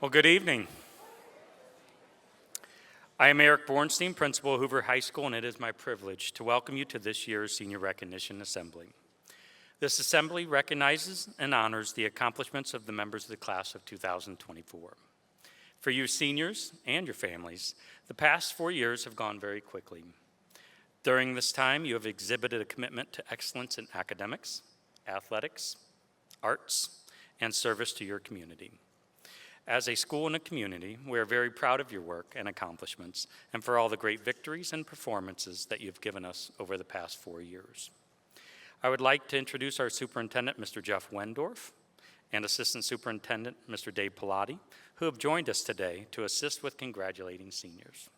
Well, good evening. I am Eric Bornstein, Principal of Hoover High School, and it is my privilege to welcome you to this year's Senior Recognition Assembly. This assembly recognizes and honors the accomplishments of the members of the class of 2024. For you seniors and your families, the past 4 years have gone very quickly. During this time, you have exhibited a commitment to excellence in academics, athletics, arts, and service to your community. As a school and a community, we are very proud of your work and accomplishments and for all the great victories and performances that you've given us over the past 4 years. I would like to introduce our superintendent, Mr. Jeff Wendorf, and Assistant Superintendent, Mr. Dave Pilati, who have joined us today to assist with congratulating seniors.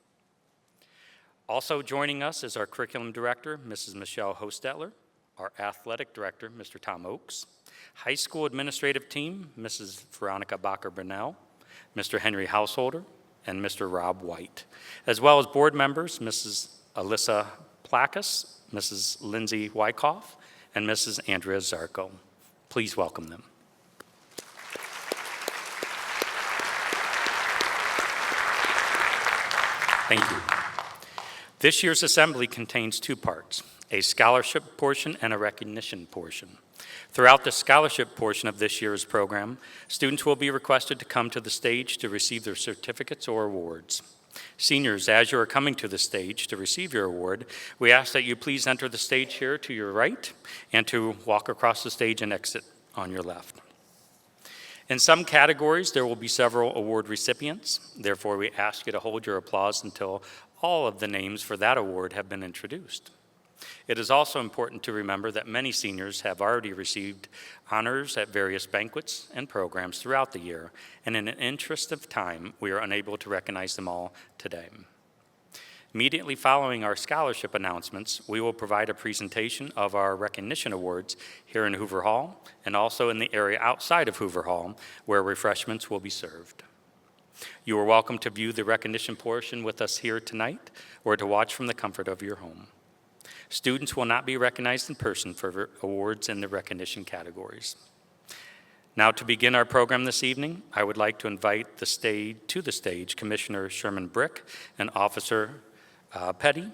Also joining us is our Curriculum Director, Mrs. Michelle Hostetler, our Athletic Director, Mr. Tom Oakes, High School Administrative Team, Mrs. Veronica Bacher-Burnell, Mr. Henry Householder, and Mr. Rob White, as well as board members, Mrs. Alyssa Placas, Mrs. Lindsay Wyckoff, and Mrs. Andrea Zarko. Please welcome them. Thank you. This year's assembly contains 2 parts, a scholarship portion and a recognition portion. Throughout the scholarship portion of this year's program, students will be requested to come to the stage to receive their certificates or awards. Seniors, as you are coming to the stage to receive your award, we ask that you please enter the stage here to your right and to walk across the stage and exit on your left. In some categories, there will be several award recipients. Therefore, we ask you to hold your applause until all of the names for that award have been introduced. It is also important to remember that many seniors have already received honors at various banquets and programs throughout the year, and in an interest of time, we are unable to recognize them all today. Immediately following our scholarship announcements, we will provide a presentation of our recognition awards here in Hoover Hall and also in the area outside of Hoover Hall where refreshments will be served. You are welcome to view the recognition portion with us here tonight or to watch from the comfort of your home. Students will not be recognized in person for awards in the recognition categories. Now, to begin our program this evening, I would like to invite to the stage Commissioner Sherman Brick and Officer Petty.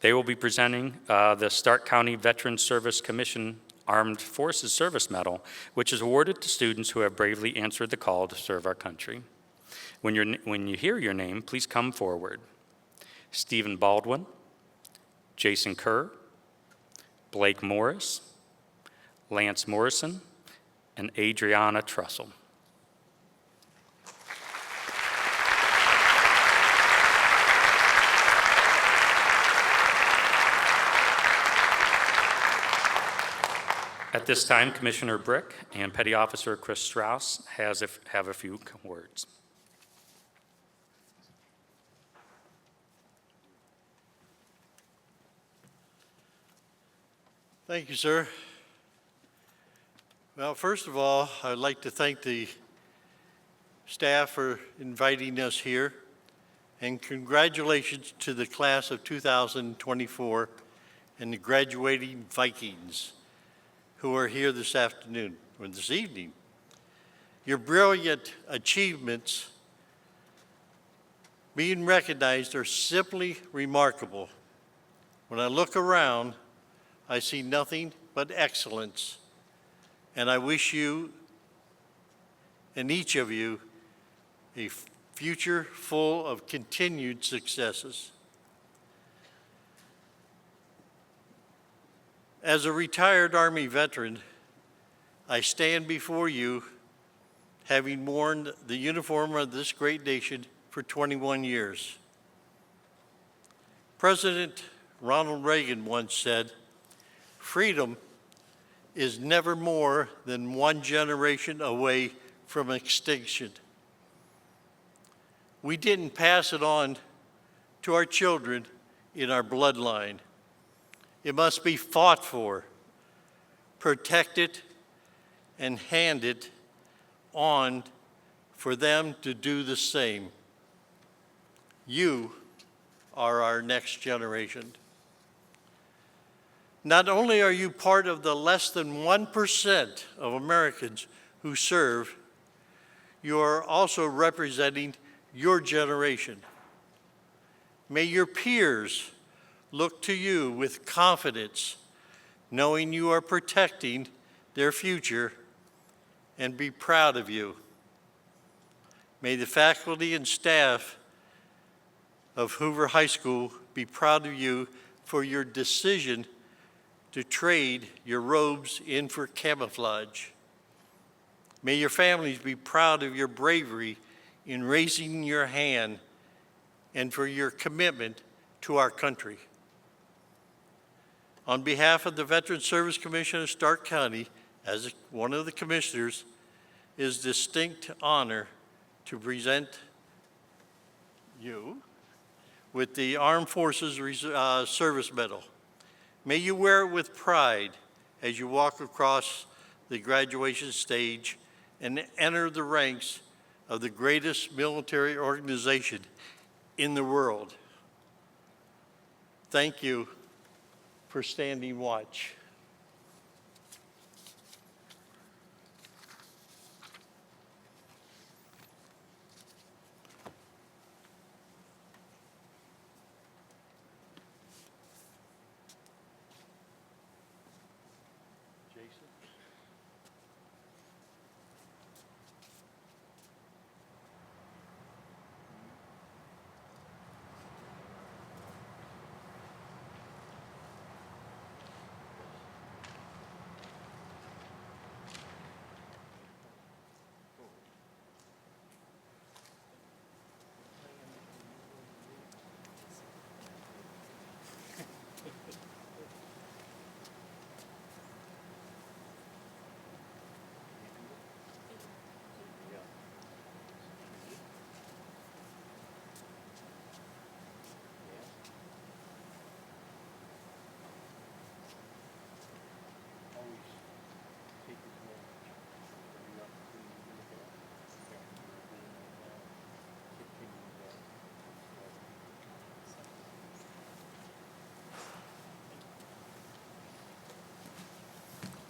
They will be presenting the Stark County Veterans Service Commission Armed Forces Service Medal, which is awarded to students who have bravely answered the call to serve our country. When you hear your name, please come forward. Stephen Baldwin, Jason Kerr, Blake Morris, Lance Morrison, and Adriana Trussell. At this time, Commissioner Brick and Petty Officer Chris Strauss have a few words. Thank you, sir. Well, first of all, I'd like to thank the staff for inviting us here, and congratulations to the class of 2024 and the graduating Vikings who are here this afternoon or this evening. Your brilliant achievements being recognized are simply remarkable. When I look around, I see nothing but excellence, and I wish you and each of you a future full of continued successes. As a retired Army veteran, I stand before you having worn the uniform of this great nation for 21 years. President Ronald Reagan once said, "Freedom is never more than one generation away from extinction." We didn't pass it on to our children in our bloodline. It must be fought for, protected, and handed on for them to do the same. You are our next generation. Not only are you part of the less than 1% of Americans who serve, you are also representing your generation. May your peers look to you with confidence, knowing you are protecting their future, and be proud of you. May the faculty and staff of Hoover High School be proud of you for your decision to trade your robes in for camouflage. May your families be proud of your bravery in raising your hand and for your commitment to our country. On behalf of the Veterans Service Commission of Stark County, as one of the commissioners, it is a distinct honor to present you with the Armed Forces Service Medal. May you wear it with pride as you walk across the graduation stage and enter the ranks of the greatest military organization in the world. Thank you for standing watch.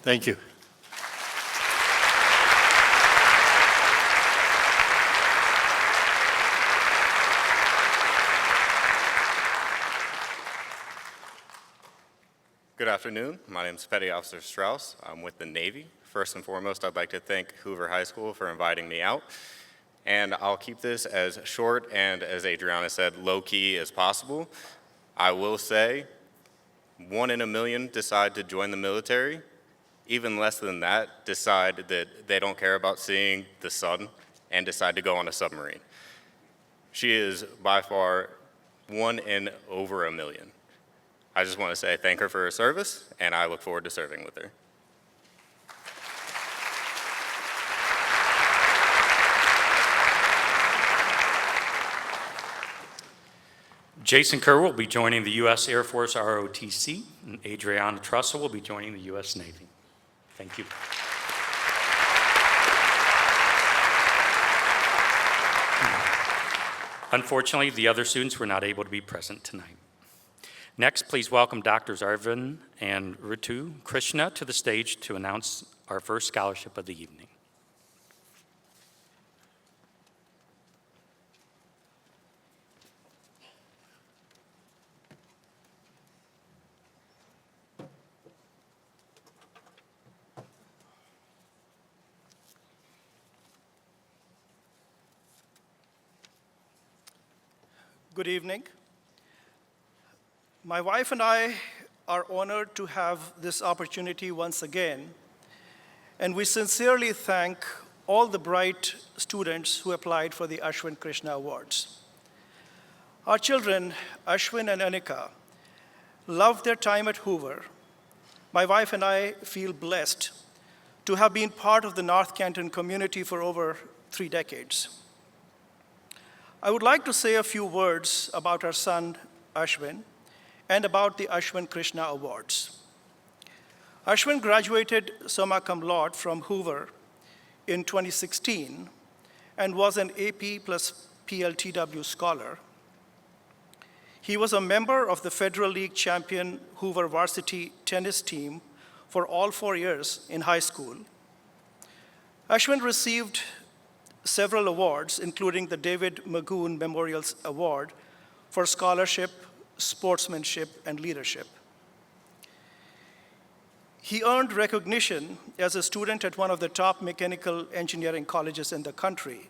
Thank you. Good afternoon. My name is Petty Officer Strauss. I'm with the Navy. First and foremost, I'd like to thank Hoover High School for inviting me out. And I'll keep this as short and, as Adriana said, low-key as possible. I will say, 1 in a million decide to join the military. Even less than that decide that they don't care about seeing the sun and decide to go on a submarine. She is by far 1 in over a million. I just want to say thank her for her service, and I look forward to serving with her. Jason Kerr will be joining the U.S. Air Force ROTC, and Adriana Trussell will be joining the U.S. Navy. Thank you. Unfortunately, the other students were not able to be present tonight. Next, please welcome Drs. Ashwin and Krishna to the stage to announce our first scholarship of the evening. Good evening. My wife and I are honored to have this opportunity once again, and we sincerely thank all the bright students who applied for the Ashwin Krishna Awards. Our children, Ashwin and Anika, love their time at Hoover. My wife and I feel blessed to have been part of the North Canton community for over 3 decades. I would like to say a few words about our son, Ashwin, and about the Ashwin Krishna Awards. Ashwin graduated summa cum laude from Hoover in 2016 and was an AP plus PLTW scholar. He was a member of the Federal League champion Hoover varsity tennis team for all 4 years in high school. Ashwin received several awards, including the David Magoon Memorial Award for scholarship, sportsmanship, and leadership. He earned recognition as a student at one of the top mechanical engineering colleges in the country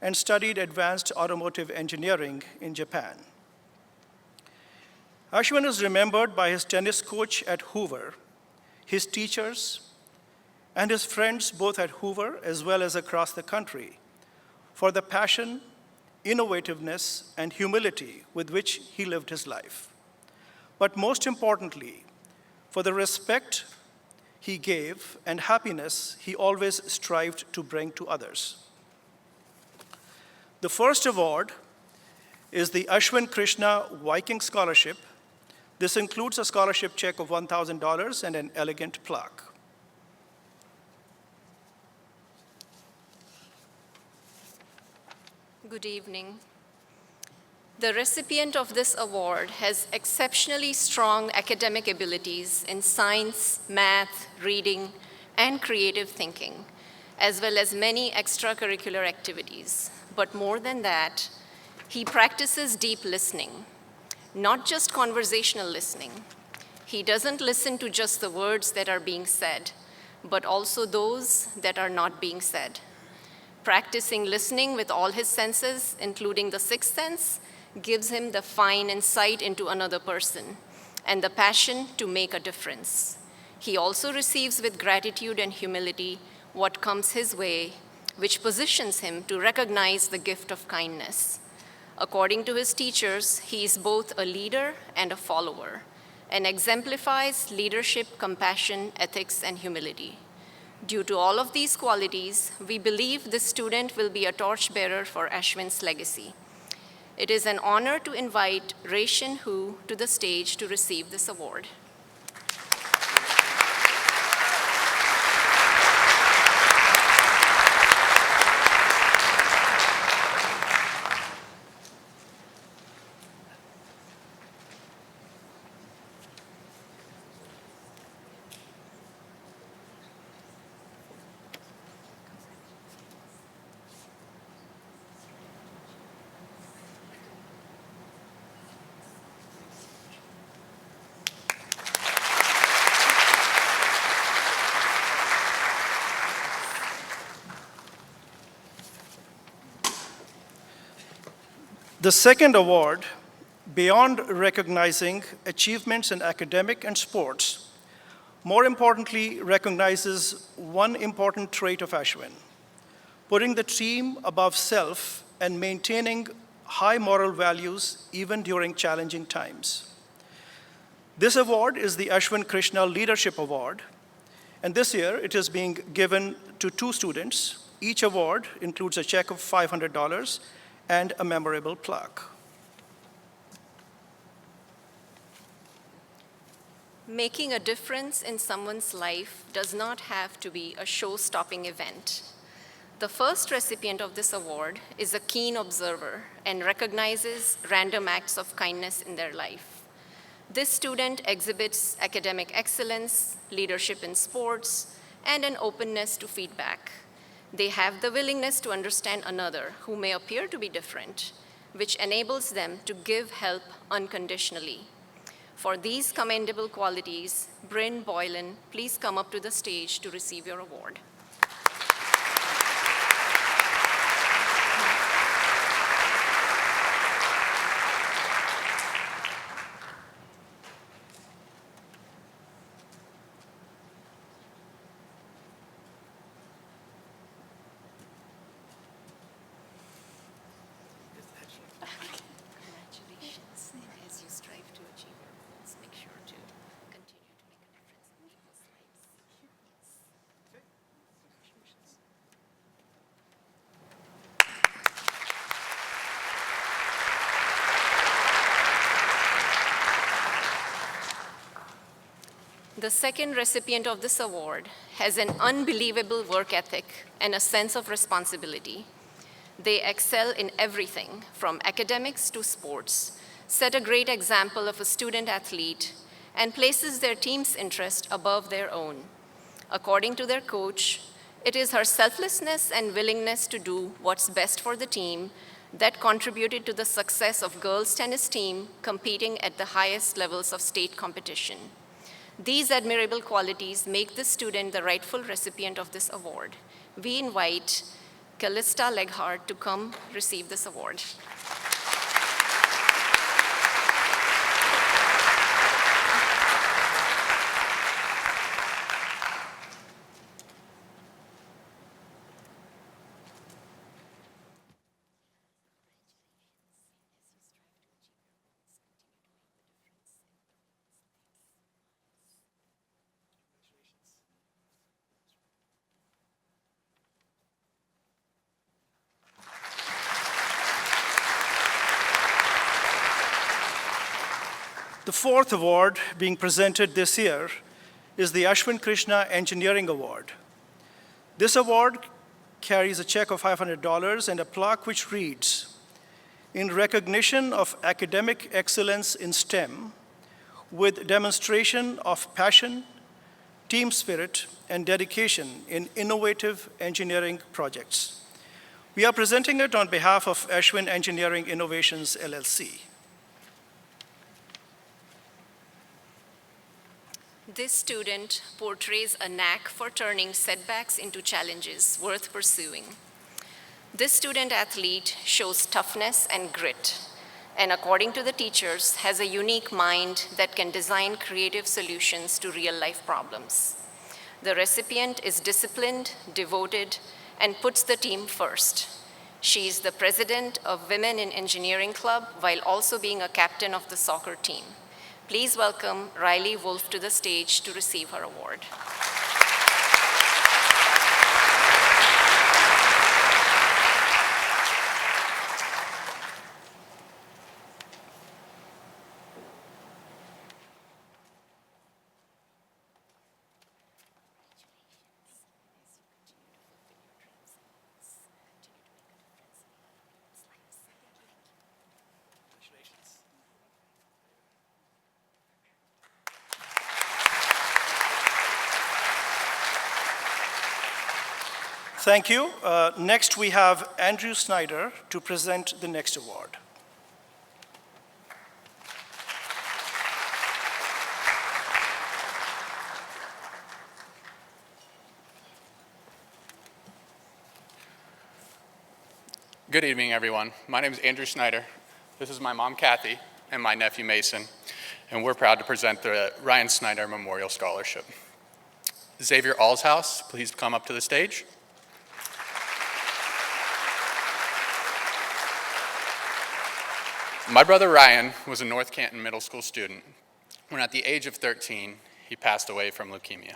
and studied advanced automotive engineering in Japan. Ashwin is remembered by his tennis coach at Hoover, his teachers, and his friends both at Hoover as well as across the country for the passion, innovativeness, and humility with which he lived his life. But most importantly, for the respect he gave and happiness he always strived to bring to others. The first award is the Ashwin Krishna Viking Scholarship. This includes a scholarship check of $1,000 and an elegant plaque. Good evening. The recipient of this award has exceptionally strong academic abilities in science, math, reading, and creative thinking, as well as many extracurricular activities. But more than that, he practices deep listening, not just conversational listening. He doesn't listen to just the words that are being said, but also those that are not being said. Practicing listening with all his senses, including the sixth sense, gives him the fine insight into another person and the passion to make a difference. He also receives with gratitude and humility what comes his way, which positions him to recognize the gift of kindness. According to his teachers, he is both a leader and a follower, and exemplifies leadership, compassion, ethics, and humility. Due to all of these qualities, we believe this student will be a torchbearer for Ashwin's legacy. It is an honor to invite Ranken to the stage to receive this award. The second award, beyond recognizing achievements in academic and sports, more importantly recognizes one important trait of Ashwin: putting the team above self and maintaining high moral values even during challenging times. This award is the Ashwin Krishna Leadership Award, and this year it is being given to 2 students. Each award includes a check of $500 and a memorable plaque. Making a difference in someone's life does not have to be a show-stopping event. The first recipient of this award is a keen observer and recognizes random acts of kindness in their life. This student exhibits academic excellence, leadership in sports, and an openness to feedback. They have the willingness to understand another who may appear to be different, which enables them to give help unconditionally. For these commendable qualities, Bryn Boylan, please come up to the stage to receive your award. Congratulations. As you strive to achieve your goals, make sure to continue to make a difference in people's lives. Yes. Congratulations. The second recipient of this award has an unbelievable work ethic and a sense of responsibility. They excel in everything from academics to sports, set a great example of a student athlete, and places their team's interest above their own. According to their coach, It is her selflessness and willingness to do what's best for the team that contributed to the success of girls' tennis team competing at the highest levels of state competition. These admirable qualities make this student the rightful recipient of this award. We invite Callista Leghart to come receive this award. The fourth award being presented this year is the Ashwin Krishna Engineering Award. This award carries a check of $500 and a plaque which reads, "In recognition of academic excellence in STEM, with demonstration of passion, team spirit, and dedication in innovative engineering projects." We are presenting it on behalf of Ashwin Engineering Innovations, LLC. This student portrays a knack for turning setbacks into challenges worth pursuing. This student athlete shows toughness and grit, and according to the teachers, has a unique mind that can design creative solutions to real-life problems. The recipient is disciplined, devoted, and puts the team first. She is the president of Women in Engineering Club while also being a captain of the soccer team. Please welcome Riley Wolf to the stage to receive her award. Thank you. Next, we have Andrew Snider to present the next award. Good evening, everyone. My name is Andrew Snider. This is my mom, Kathy, and my nephew, Mason, and we're proud to present the Ryan Snider Memorial Scholarship. Xavier Allshouse, please come up to the stage. My brother Ryan was a North Canton Middle School student when at the age of 13, he passed away from leukemia.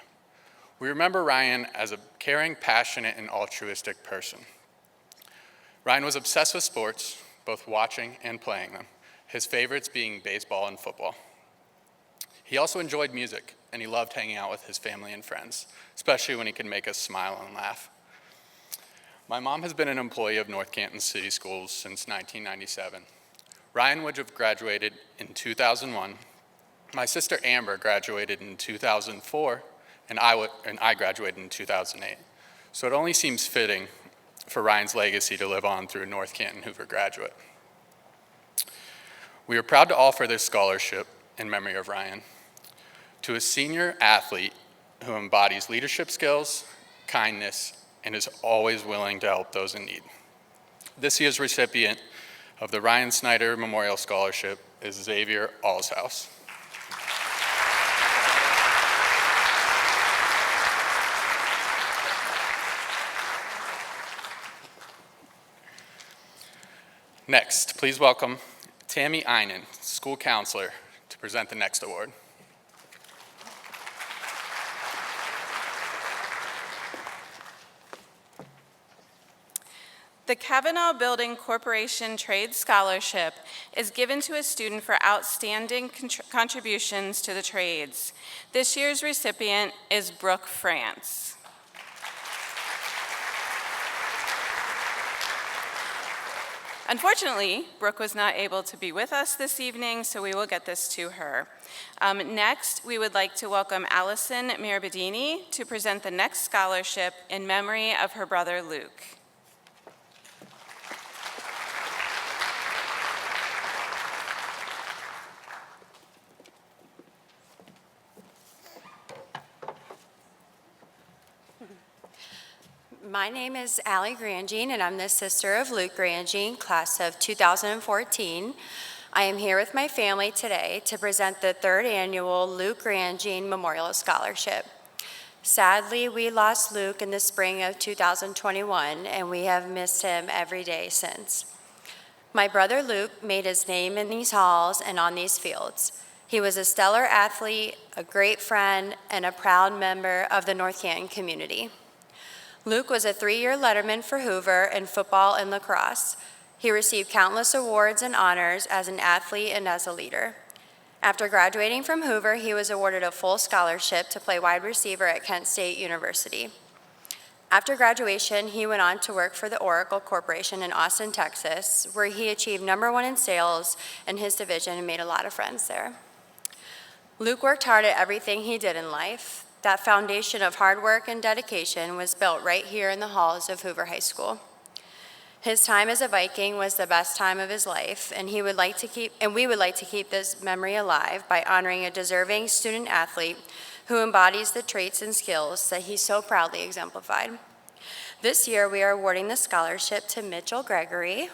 We remember Ryan as a caring, passionate, and altruistic person. Ryan was obsessed with sports, both watching and playing them, his favorites being baseball and football. He also enjoyed music, and he loved hanging out with his family and friends, especially when he could make us smile and laugh. My mom has been an employee of North Canton City Schools since 1997. Ryan would have graduated in 2001. My sister Amber graduated in 2004, and I graduated in 2008. So it only seems fitting for Ryan's legacy to live on through a North Canton Hoover graduate. We are proud to offer this scholarship in memory of Ryan to a senior athlete who embodies leadership skills, kindness, and is always willing to help those in need. This year's recipient of the Ryan Snider Memorial Scholarship is Xavier Allshouse. Next, please welcome Tammy Einen, school counselor, to present the next award. The Kavanaugh Building Corporation Trade Scholarship is given to a student for outstanding contributions to the trades. This year's recipient is Brooke France. Unfortunately, Brooke was not able to be with us this evening, so we will get this to her. Next, we would like to welcome Allison Mirabedini to present the next scholarship in memory of her brother Luke. My name is Allie Grangine, and I'm the sister of Luke Grangine, class of 2014. I am here with my family today to present the third annual Luke Grangine Memorial Scholarship. Sadly, we lost Luke in the spring of 2021, and we have missed him every day since. My brother Luke made his name in these halls and on these fields. He was a stellar athlete, a great friend, and a proud member of the North Canton community. Luke was a 3-year letterman for Hoover in football and lacrosse. He received countless awards and honors as an athlete and as a leader. After graduating from Hoover, he was awarded a full scholarship to play wide receiver at Kent State University. After graduation, he went on to work for the Oracle Corporation in Austin, Texas, where he achieved #1 in sales in his division and made a lot of friends there. Luke worked hard at everything he did in life. That foundation of hard work and dedication was built right here in the halls of Hoover High School. His time as a Viking was the best time of his life, and we would like to keep this memory alive by honoring a deserving student athlete who embodies the traits and skills that he so proudly exemplified. This year, we are awarding the scholarship to Mitchell Gregory.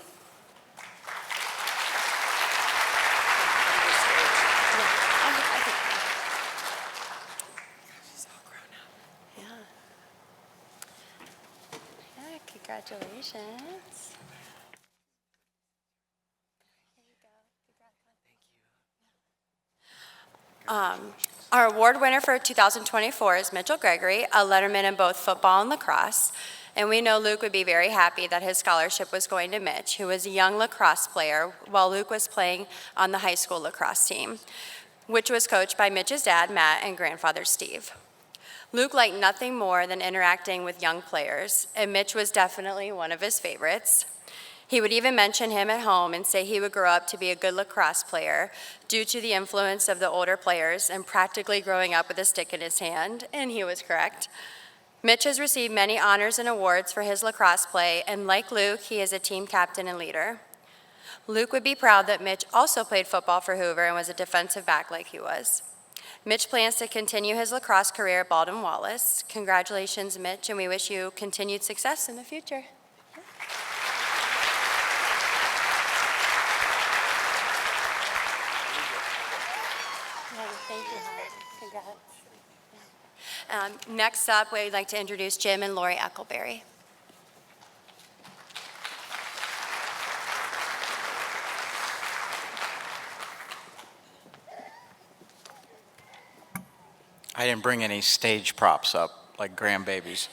Congratulations. Our award winner for 2024 is Mitchell Gregory, a letterman in both football and lacrosse. And we know Luke would be very happy that his scholarship was going to Mitch, who was a young lacrosse player while Luke was playing on the high school lacrosse team, which was coached by Mitch's dad, Matt, and grandfather, Steve. Luke liked nothing more than interacting with young players, and Mitch was definitely one of his favorites. He would even mention him at home and say he would grow up to be a good lacrosse player due to the influence of the older players and practically growing up with a stick in his hand, and he was correct. Mitch has received many honors and awards for his lacrosse play, and like Luke, he is a team captain and leader. Luke would be proud that Mitch also played football for Hoover and was a defensive back like he was. Mitch plans to continue his lacrosse career at Baldwin Wallace. Congratulations, Mitch, and we wish you continued success in the future. Thank you, Congrats. Next up, we'd like to introduce Jim and Lori Eckleberry. I didn't bring any stage props up like grandbabies.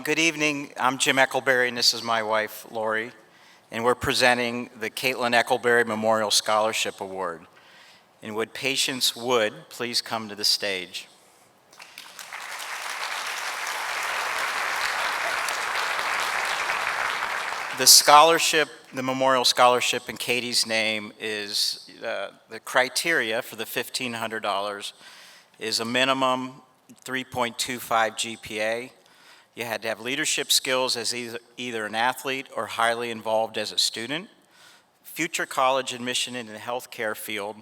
Good evening, I'm Jim Eckleberry, and this is my wife, Lori, and we're presenting the Caitlin Eckleberry Memorial Scholarship Award. And would Patience Wood please come to the stage? The scholarship, the Memorial Scholarship in Katie's name is, the criteria for the $1,500 is a minimum 3.25 GPA. You had to have leadership skills as either an athlete or highly involved as a student, future college admission in the healthcare field,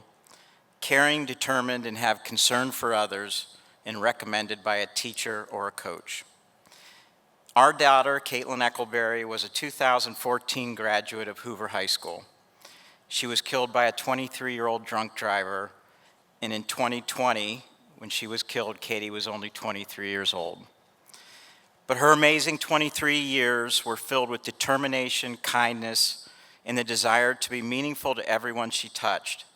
caring, determined, and have concern for others, and recommended by a teacher or a coach. Our daughter, Caitlin Eckleberry, was a 2014 graduate of Hoover High School. She was killed by a 23-year-old drunk driver, and in 2020, when she was killed, Katie was only 23 years old. But her amazing 23 years were filled with determination, kindness, and the desire to be meaningful to everyone she touched.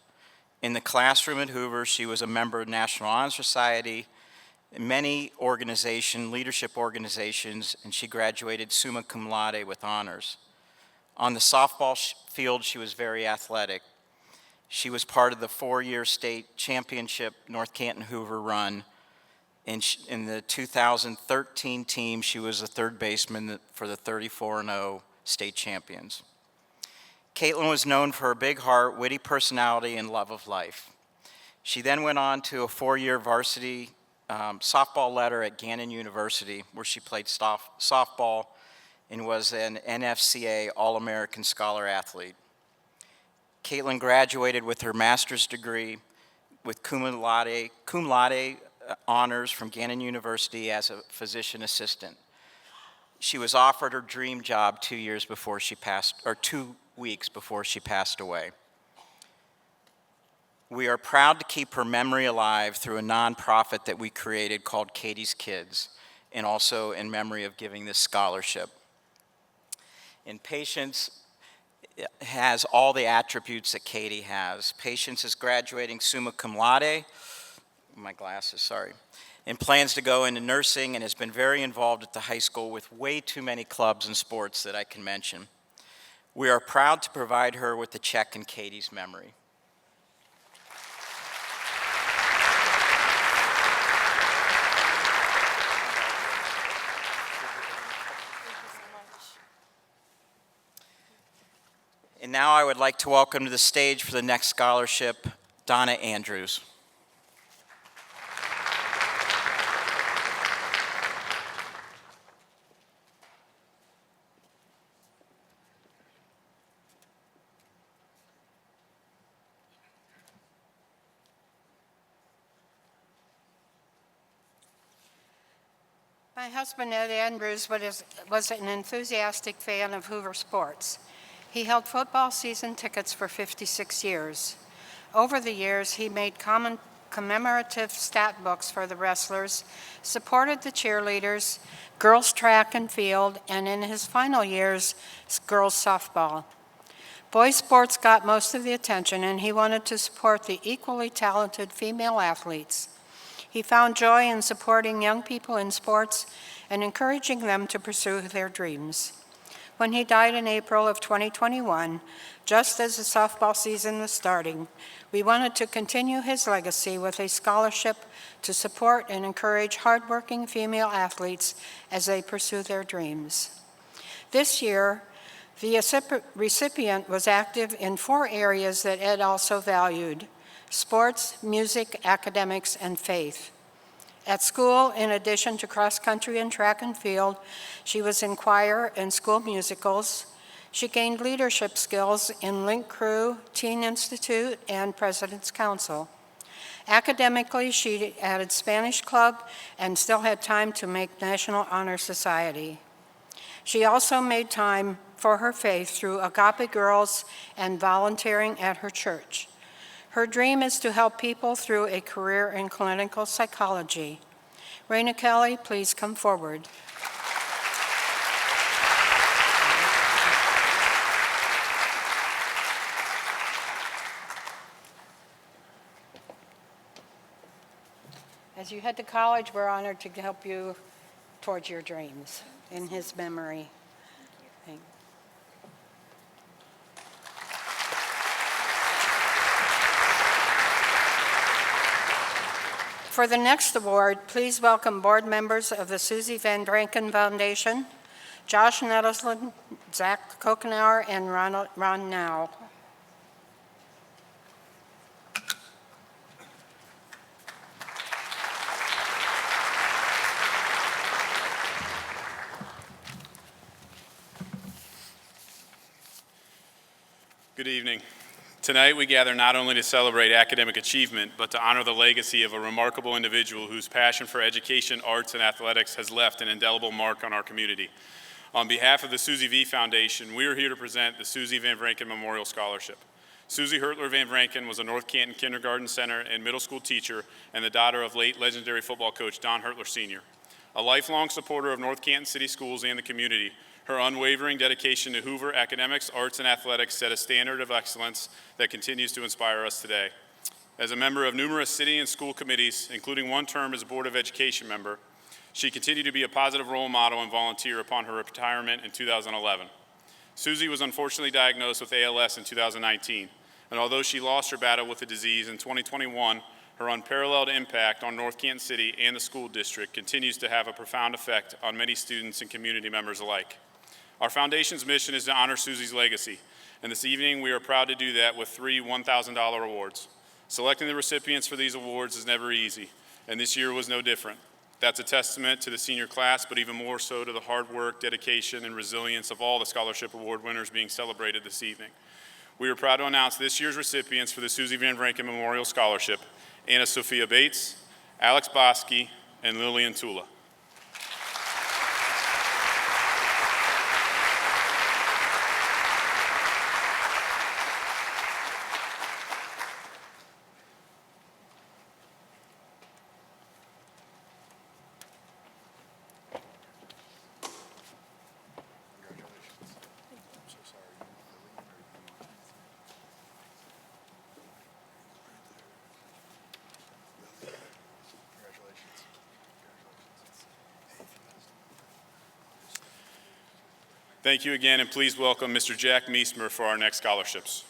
In the classroom at Hoover, she was a member of the National Honor Society, many leadership organizations, and she graduated summa cum laude with honors. On the softball field, she was very athletic. She was part of the 4-year state championship North Canton Hoover run. In the 2013 team, she was a third baseman for the 34-0 state champions. Caitlin was known for her big heart, witty personality, and love of life. She then went on to a 4-year varsity softball letter at Gannon University, where she played softball and was an NCCS All-American Scholar athlete. Caitlin graduated with her master's degree with cum laude honors from Gannon University as a physician assistant. She was offered her dream job 2 weeks before she passed away. We are proud to keep her memory alive through a nonprofit that we created called Katie's Kids, and also in memory of giving this scholarship. And Patience has all the attributes that Katie has. Patience is graduating summa cum laude, my glasses, sorry, and plans to go into nursing and has been very involved at the high school with way too many clubs and sports that I can mention. We are proud to provide her with a check in Katie's memory. And now I would like to welcome to the stage for the next scholarship, Donna Andrews. My husband, Ed Andrews, was an enthusiastic fan of Hoover sports. He held football season tickets for 56 years. Over the years, he made commemorative stat books for the wrestlers, supported the cheerleaders, girls track and field, and in his final years, girls softball. Boys sports got most of the attention, and he wanted to support the equally talented female athletes. He found joy in supporting young people in sports and encouraging them to pursue their dreams. When he died in April of 2021, just as the softball season was starting, we wanted to continue his legacy with a scholarship to support and encourage hardworking female athletes as they pursue their dreams. This year, the recipient was active in 4 areas that Ed also valued: sports, music, academics, and faith. At school, in addition to cross-country and track and field, she was in choir and school musicals. She gained leadership skills in Link Crew, Teen Institute, and President's Council. Academically, she added Spanish Club and still had time to make National Honor Society. She also made time for her faith through Agape Girls and volunteering at her church. Her dream is to help people through a career in clinical psychology. Raina Kelly, please come forward. As you head to college, we're honored to help you towards your dreams in his memory. Thank you. For the next award, please welcome board members of the Susie Van Ranken Foundation, Josh Nettleson, Zach Kokenauer, and Ron Now. Good evening. Tonight we gather not only to celebrate academic achievement, but to honor the legacy of a remarkable individual whose passion for education, arts, and athletics has left an indelible mark on our community. On behalf of the Susie V Foundation, we are here to present the Susie Van Ranken Memorial Scholarship. Susie Hertler Van Ranken was a North Canton kindergarten center and middle school teacher and the daughter of late legendary football coach Don Hertler Sr. A lifelong supporter of North Canton City Schools and the community, her unwavering dedication to Hoover academics, arts, and athletics set a standard of excellence that continues to inspire us today. As a member of numerous city and school committees, including one term as a Board of Education member, she continued to be a positive role model and volunteer upon her retirement in 2011. Susie was unfortunately diagnosed with ALS in 2019, and although she lost her battle with the disease in 2021, her unparalleled impact on North Canton City and the school district continues to have a profound effect on many students and community members alike. Our foundation's mission is to honor Susie's legacy, and this evening we are proud to do that with 3 $1,000 awards. Selecting the recipients for these awards is never easy, and this year was no different. That's a testament to the senior class, but even more so to the hard work, dedication, and resilience of all the scholarship award winners being celebrated this evening. We are proud to announce this year's recipients for the Susie Van Ranken Memorial Scholarship: Anna Sophia Bates, Alex Bosky, and Lillian Tula. Thank you again, and please welcome Mr. Jack Meismer for our next scholarships.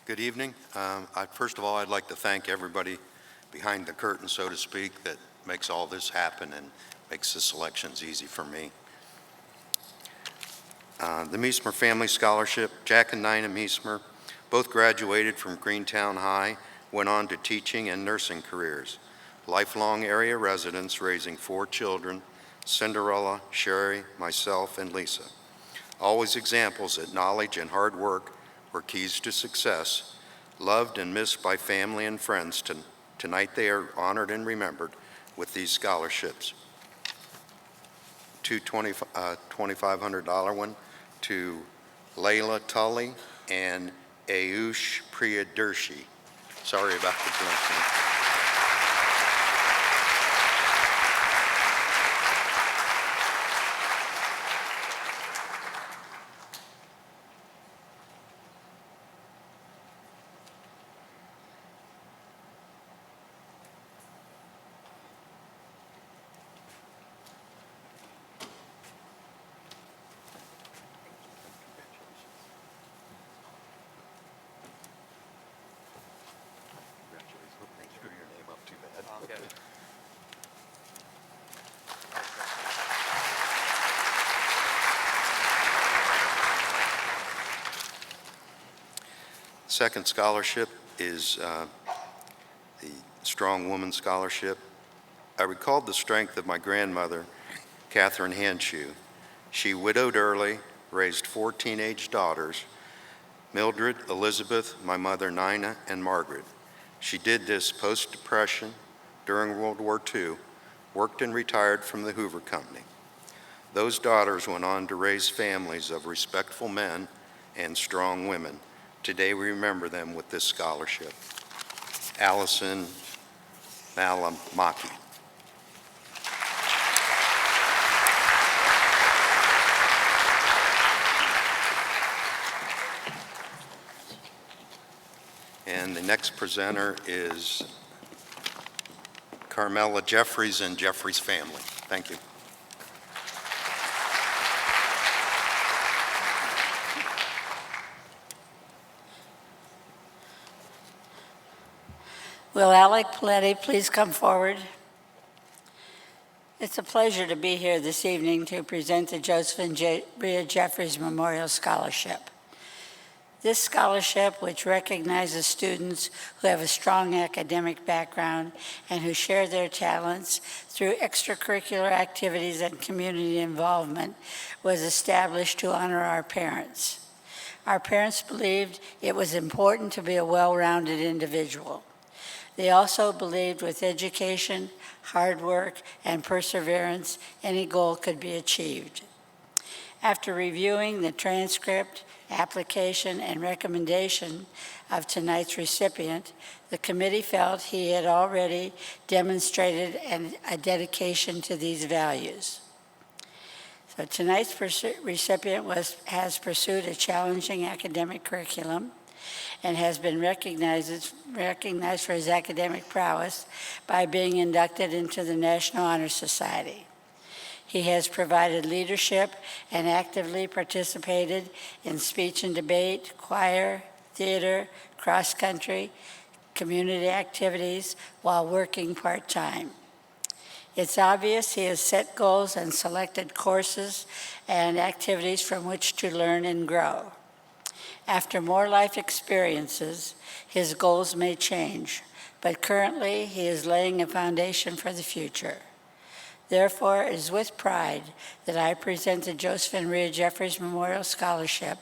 Good evening. First of all, I'd like to thank everybody behind the curtain, so to speak, that makes all this happen and makes the selections easy for me. The Meismer Family Scholarship: Jack and Nina Meismer both graduated from Greentown High, went on to teaching and nursing careers. Lifelong area residents, raising 4 children: Cinderella, Sherry, myself, and Lisa. Always examples that knowledge and hard work were keys to success. Loved and missed by family and friends, tonight they are honored and remembered with these scholarships. $2,500 one to Layla Tully and Ayush Priyadarshi. Sorry about the pronunciation. Second scholarship is the Strong Woman Scholarship. I recalled the strength of my grandmother, Catherine Hanshoe. She widowed early, raised 4 teenage daughters: Mildred, Elizabeth, my mother Nina, and Margaret. She did this post-Depression, during World War II, worked and retired from the Hoover Company. Those daughters went on to raise families of respectful men and strong women. Today we remember them with this scholarship. Allison Malamaki. And the next presenter is Carmela Jeffries and Jeffries family. Thank you. Will Alec Paletti please come forward? It's a pleasure to be here this evening to present the Josephine Rhea Jeffries Memorial Scholarship. This scholarship, which recognizes students who have a strong academic background and who share their talents through extracurricular activities and community involvement, was established to honor our parents. Our parents believed it was important to be a well-rounded individual. They also believed with education, hard work, and perseverance, any goal could be achieved. After reviewing the transcript, application, and recommendation of tonight's recipient, the committee felt he had already demonstrated a dedication to these values. So tonight's recipient has pursued a challenging academic curriculum and has been recognized for his academic prowess by being inducted into the National Honor Society. He has provided leadership and actively participated in speech and debate, choir, theater, cross-country, community activities while working part-time. It's obvious he has set goals and selected courses and activities from which to learn and grow. After more life experiences, his goals may change, but currently he is laying a foundation for the future. Therefore, it is with pride that I present the Joseph and Rhea Jeffries Memorial Scholarship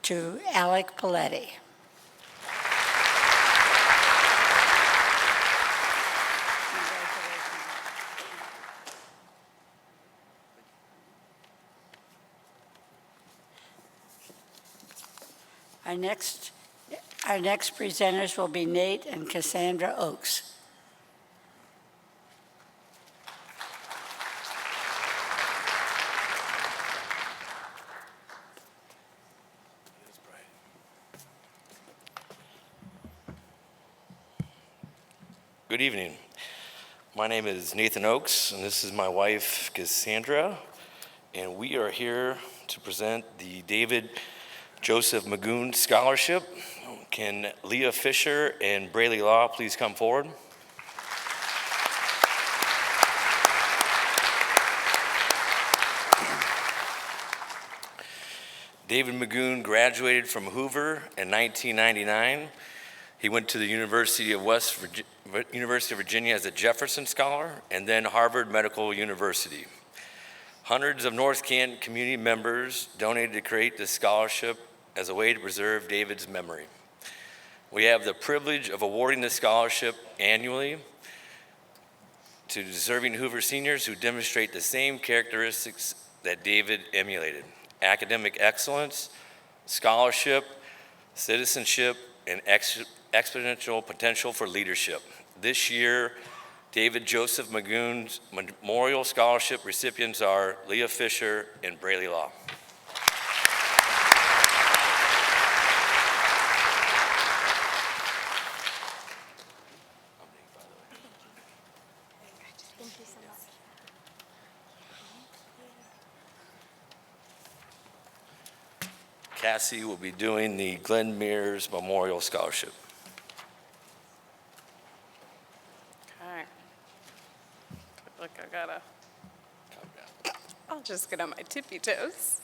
to Alec Paletti. Our next presenters will be Nate and Cassandra Oakes. Good evening. My name is Nathan Oakes, and this is my wife, Cassandra, and we are here to present the David Joseph Magoon Scholarship. Can Leah Fisher and Braley Law please come forward? David Magoon graduated from Hoover in 1999. He went to the University of Virginia as a Jefferson Scholar, and then Harvard Medical University. Hundreds of North Canton community members donated to create this scholarship as a way to preserve David's memory. We have the privilege of awarding this scholarship annually to deserving Hoover seniors who demonstrate the same characteristics that David emulated: academic excellence, scholarship, citizenship, and exponential potential for leadership. This year, David Joseph Magoon's Memorial Scholarship recipients are Leah Fisher and Braley Law. Cassie will be doing the Glenn Mears Memorial Scholarship. Okay. Look, I'll just get on my tippy toes.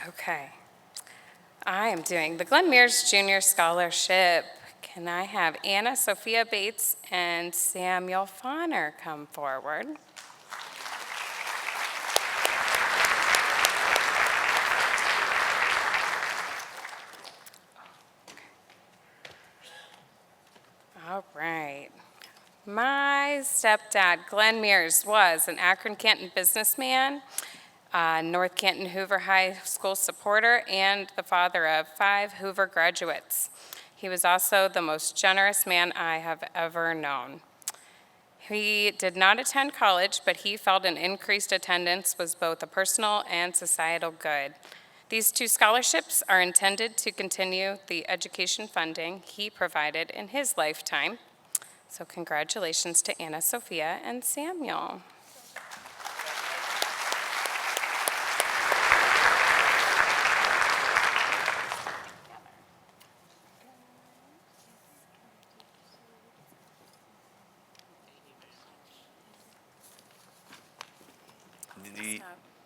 Okay. I am doing the Glenn Mears Junior Scholarship. Can I have Anna Sophia Bates and Samuel Fauner come forward? All right. My stepdad, Glenn Mears, was an Akron-Canton businessman, North Canton Hoover High School supporter, and the father of 5 Hoover graduates. He was also the most generous man I have ever known. He did not attend college, but he felt an increased attendance was both a personal and societal good. These 2 scholarships are intended to continue the education funding he provided in his lifetime. So congratulations to Anna Sophia and Samuel.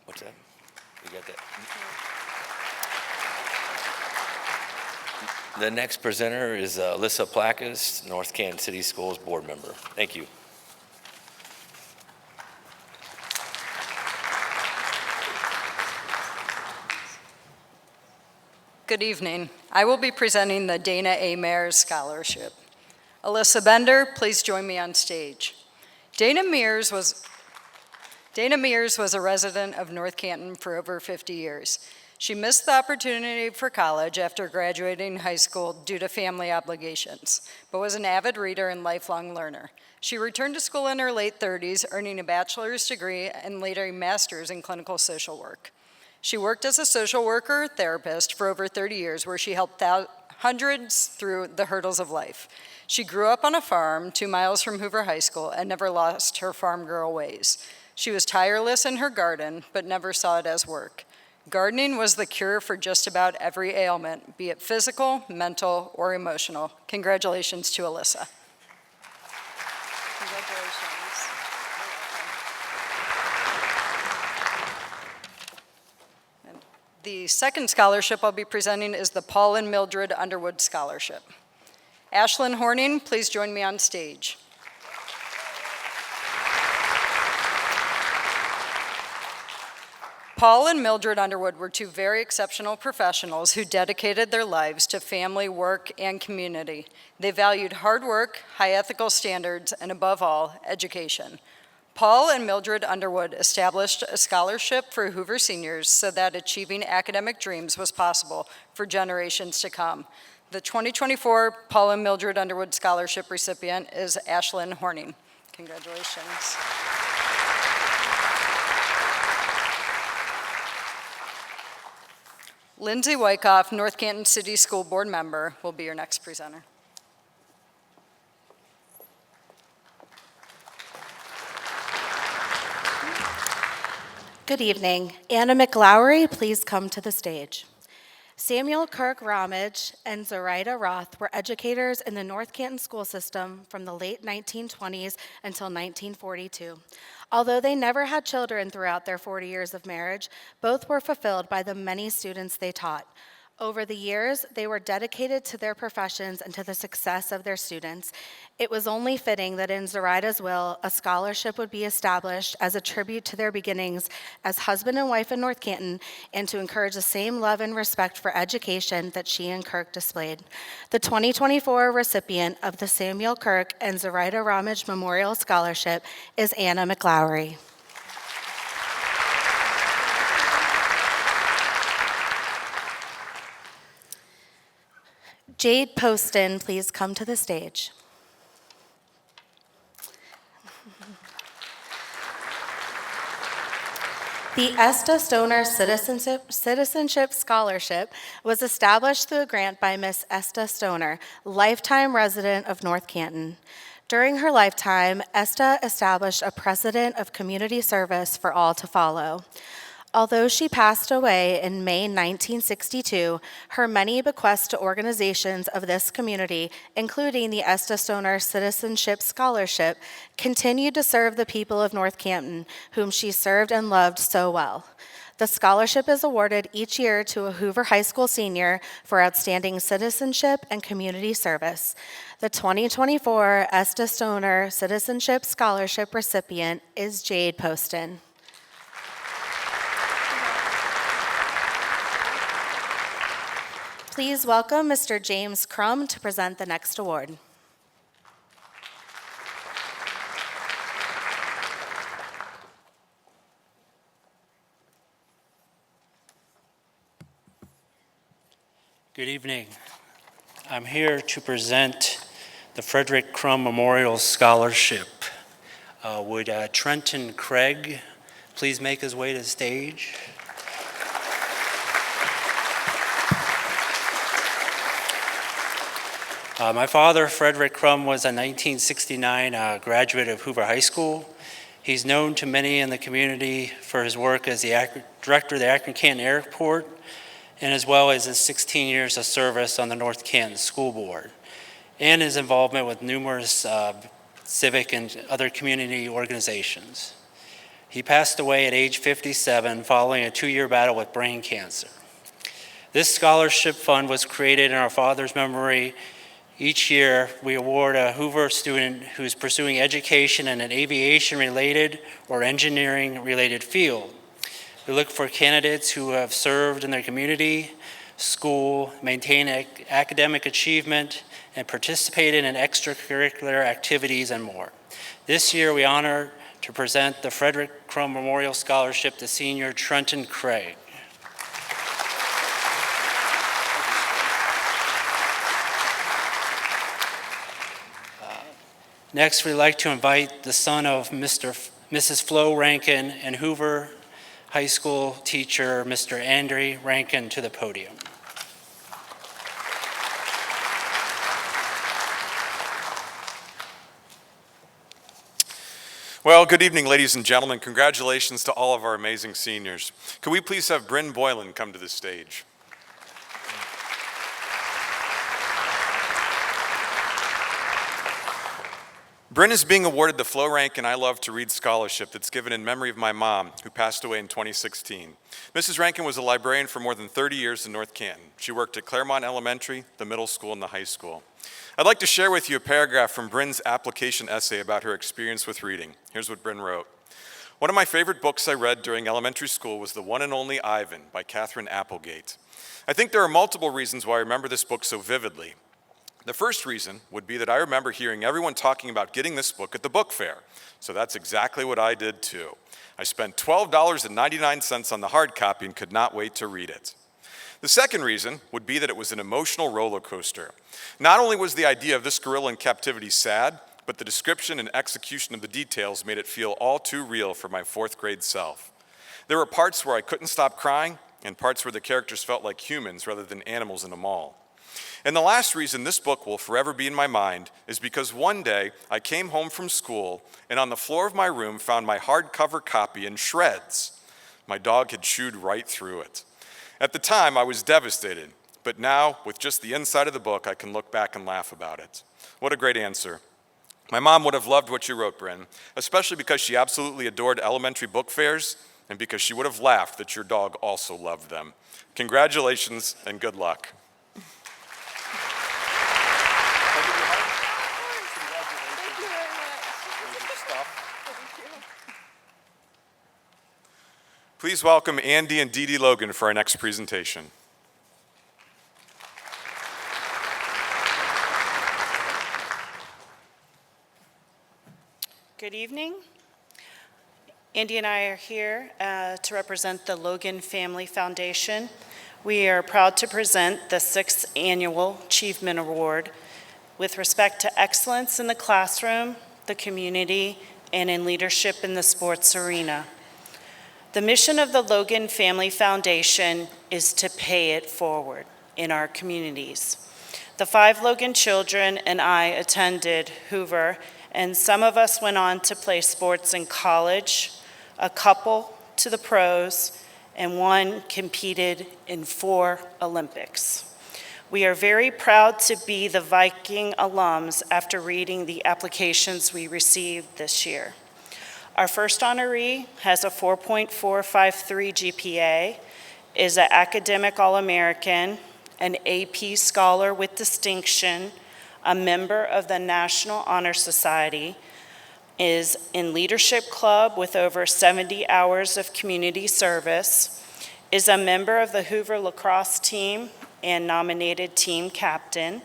What's that? You got that? The next presenter is Alyssa Placas, North Canton City Schools board member. Thank you. Good evening. I will be presenting the Dana A. MIRS Scholarship. Alyssa Bender, please join me on stage. Dana Mears was a resident of North Canton for over 50 years. She missed the opportunity for college after graduating high school due to family obligations, but was an avid reader and lifelong learner. She returned to school in her late 30s, earning a bachelor's degree and later a master's in clinical social work. She worked as a social worker therapist for over 30 years, where she helped hundreds through the hurdles of life. She grew up on a farm 2 miles from Hoover High School and never lost her farm girl ways. She was tireless in her garden, but never saw it as work. Gardening was the cure for just about every ailment, be it physical, mental, or emotional. Congratulations to Alyssa. Congratulations. And the second scholarship I'll be presenting is the Paul and Mildred Underwood Scholarship. Ashlyn Horning, please join me on stage. Paul and Mildred Underwood were two very exceptional professionals who dedicated their lives to family, work, and community. They valued hard work, high ethical standards, and above all, education. Paul and Mildred Underwood established a scholarship for Hoover seniors so that achieving academic dreams was possible for generations to come. The 2024 Paul and Mildred Underwood Scholarship recipient is Ashlyn Horning. Congratulations. Lindsay Wyckoff, North Canton City School Board member, will be your next presenter. Good evening. Anna McLowry, please come to the stage. Samuel Kirk Ramage and Zara Roth were educators in the North Canton school system from the late 1920s until 1942. Although they never had children throughout their 40 years of marriage, both were fulfilled by the many students they taught. Over the years, they were dedicated to their professions and to the success of their students. It was only fitting that in Zaraida's will, a scholarship would be established as a tribute to their beginnings as husband and wife in North Canton and to encourage the same love and respect for education that she and Kirk displayed. The 2024 recipient of the Samuel Kirk and Zaraida Ramage Memorial Scholarship is Anna McLowry. Jade Poston, please come to the stage. The Esta Stoner Citizenship Scholarship was established through a grant by Miss Esta Stoner, lifetime resident of North Canton. During her lifetime, Esta established a precedent of community service for all to follow. Although she passed away in May 1962, her many bequests to organizations of this community, including the Esta Stoner Citizenship Scholarship, continued to serve the people of North Canton, whom she served and loved so well. The scholarship is awarded each year to a Hoover High School senior for outstanding citizenship and community service. The 2024 Esta Stoner Citizenship Scholarship recipient is Jade Poston. Please welcome Mr. James Crumb to present the next award. Good evening. I'm here to present the Frederick Crumb Memorial Scholarship. Would Trenton Craig please make his way to the stage? My father, Frederick Crumb, was a 1969 graduate of Hoover High School. He's known to many in the community for his work as the director of the Akron-Canton Airport, and as well as his 16 years of service on the North Canton School Board, and his involvement with numerous civic and other community organizations. He passed away at age 57 following a 2-year battle with brain cancer. This scholarship fund was created in our father's memory. Each year, we award a Hoover student who's pursuing education in an aviation-related or engineering-related field. We look for candidates who have served in their community, school, maintained academic achievement, and participated in extracurricular activities and more. This year, we honor to present the Frederick Crumb Memorial Scholarship to senior Trenton Craig. Next, we'd like to invite the son of Mrs. Flo Ranken and Hoover High School teacher, Mr. Andre Ranken, to the podium. Well, good evening, ladies and gentlemen. Congratulations to all of our amazing seniors. Could we please have Bryn Boylan come to the stage? Bryn is being awarded the Flo Ranken I Love to Read Scholarship that's given in memory of my mom, who passed away in 2016. Mrs. Ranken was a librarian for more than 30 years in North Canton. She worked at Claremont Elementary, the middle school, and the high school. I'd like to share with you a paragraph from Bryn's application essay about her experience with reading. Here's what Bryn wrote. One of my favorite books I read during elementary school was The One and Only Ivan by Catherine Applegate. I think there are multiple reasons why I remember this book so vividly. The first reason would be that I remember hearing everyone talking about getting this book at the book fair. So that's exactly what I did too. I spent $12.99 on the hard copy and could not wait to read it. The second reason would be that it was an emotional roller coaster. Not only was the idea of this gorilla in captivity sad, but the description and execution of the details made it feel all too real for my fourth grade self. There were parts where I couldn't stop crying and parts where the characters felt like humans rather than animals in a mall. And the last reason this book will forever be in my mind is because one day I came home from school and on the floor of my room found my hardcover copy in shreds. My dog had chewed right through it. At the time, I was devastated, but now, with just the inside of the book, I can look back and laugh about it. What a great answer. My mom would have loved what you wrote, Bryn, especially because she absolutely adored elementary book fairs and because she would have laughed that your dog also loved them. Congratulations and good luck. Please welcome Andy and Dee Dee Logan for our next presentation. Good evening. Andy and I are here to represent the Logan Family Foundation. We are proud to present the 6th Annual Achievement Award with respect to excellence in the classroom, the community, and in leadership in the sports arena. The mission of the Logan Family Foundation is to pay it forward in our communities. The 5 Logan children and I attended Hoover, and some of us went on to play sports in college, a couple to the pros, and one competed in 4 Olympics. We are very proud to be the Viking alums after reading the applications we received this year. Our first honoree has a 4.453 GPA, is an academic All-American, an AP Scholar with distinction, a member of the National Honor Society, is in Leadership Club with over 70 hours of community service, is a member of the Hoover lacrosse team and nominated team captain.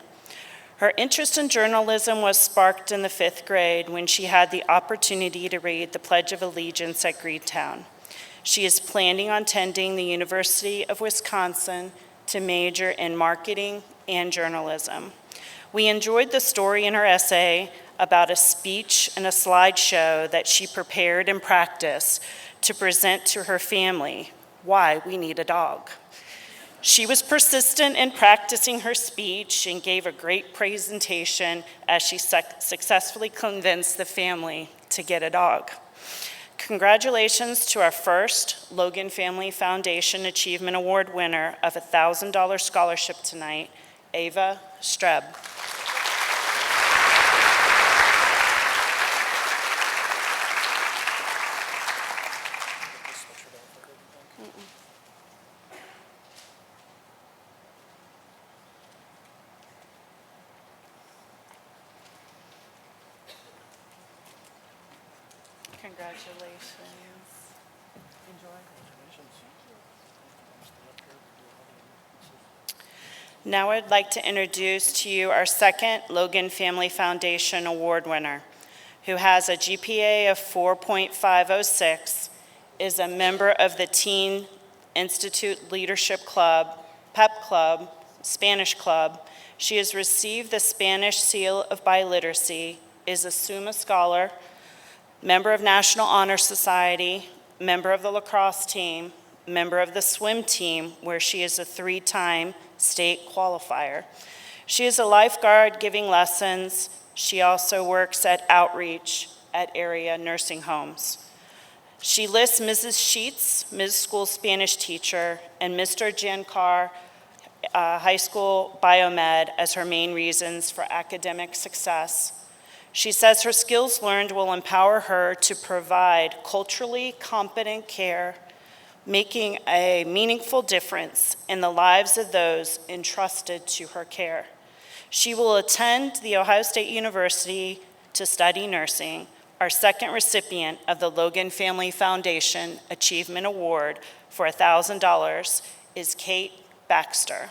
Her interest in journalism was sparked in the 5th grade when she had the opportunity to read the Pledge of Allegiance at Greentown. She is planning on attending the University of Wisconsin to major in marketing and journalism. We enjoyed the story in her essay about a speech and a slideshow that she prepared and practiced to present to her family why we need a dog. She was persistent in practicing her speech and gave a great presentation as she successfully convinced the family to get a dog. Congratulations to our first Logan Family Foundation Achievement Award winner of a $1,000 scholarship tonight, Ava Streb. Congratulations. Now I'd like to introduce to you our second Logan Family Foundation Award winner, who has a GPA of 4.506, is a member of the Teen Institute Leadership Club, PEP Club, Spanish Club. She has received the Spanish Seal of Biliteracy, is a Summa Scholar, member of National Honor Society, member of the lacrosse team, member of the swim team, where she is a 3-time state qualifier. She is a lifeguard giving lessons. She also works at Outreach at area nursing homes. She lists Mrs. Sheets, Ms. School Spanish teacher, and Mr. Jankar, high school biomed, as her main reasons for academic success. She says her skills learned will empower her to provide culturally competent care, making a meaningful difference in the lives of those entrusted to her care. She will attend The Ohio State University to study nursing. Our second recipient of the Logan Family Foundation Achievement Award for $1,000 is Kate Baxter.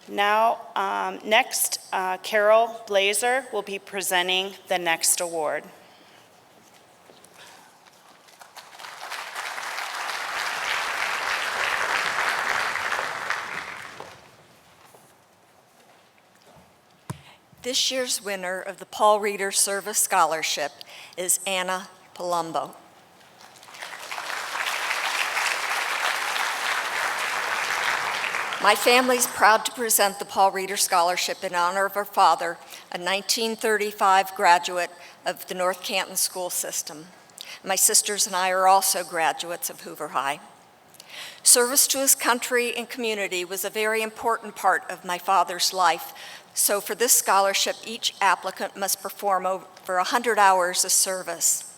Now, next, Carol Blazer will be presenting the next award. This year's winner of the Paul Reeder Service Scholarship is Anna Palumbo. My family's proud to present the Paul Reeder Scholarship in honor of her father, a 1935 graduate of the North Canton school system. My sisters and I are also graduates of Hoover High. Service to his country and community was a very important part of my father's life, so for this scholarship, each applicant must perform over 100 hours of service.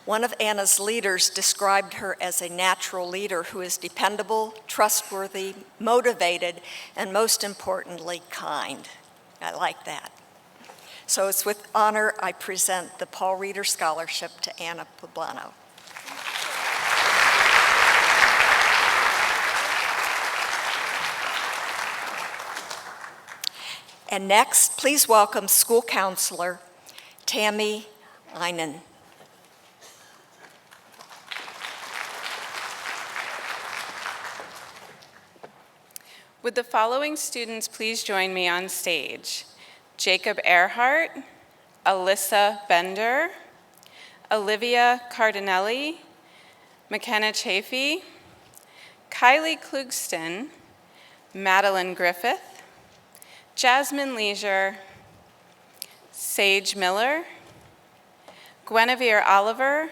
One of Anna's leaders described her as a natural leader who is dependable, trustworthy, motivated, and most importantly, kind. I like that. So it's with honor I present the Paul Reeder Scholarship to Anna Poblano. And next, please welcome school counselor Tammy Einen. Would the following students please join me on stage? Jacob Earhart, Alyssa Bender, Olivia Cardinelli, McKenna Chafee, Kylie Klugston, Madeline Griffith, Jasmine Leisure, Sage Miller, Guinevere Oliver,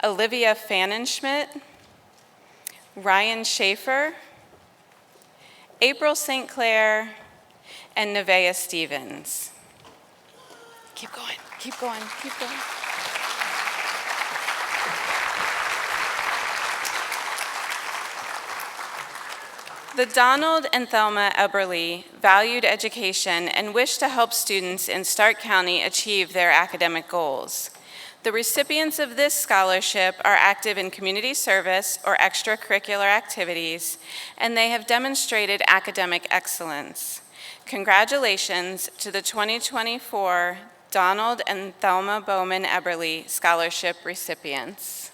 Olivia Fannenschmidt, Ryan Schaefer, April St. Clair, and Nevaeh Stevens. Keep going, keep going, keep going. The Donald and Thelma Eberly valued education and wished to help students in Stark County achieve their academic goals. The recipients of this scholarship are active in community service or extracurricular activities, and they have demonstrated academic excellence. Congratulations to the 2024 Donald and Thelma Bowman Eberly Scholarship recipients.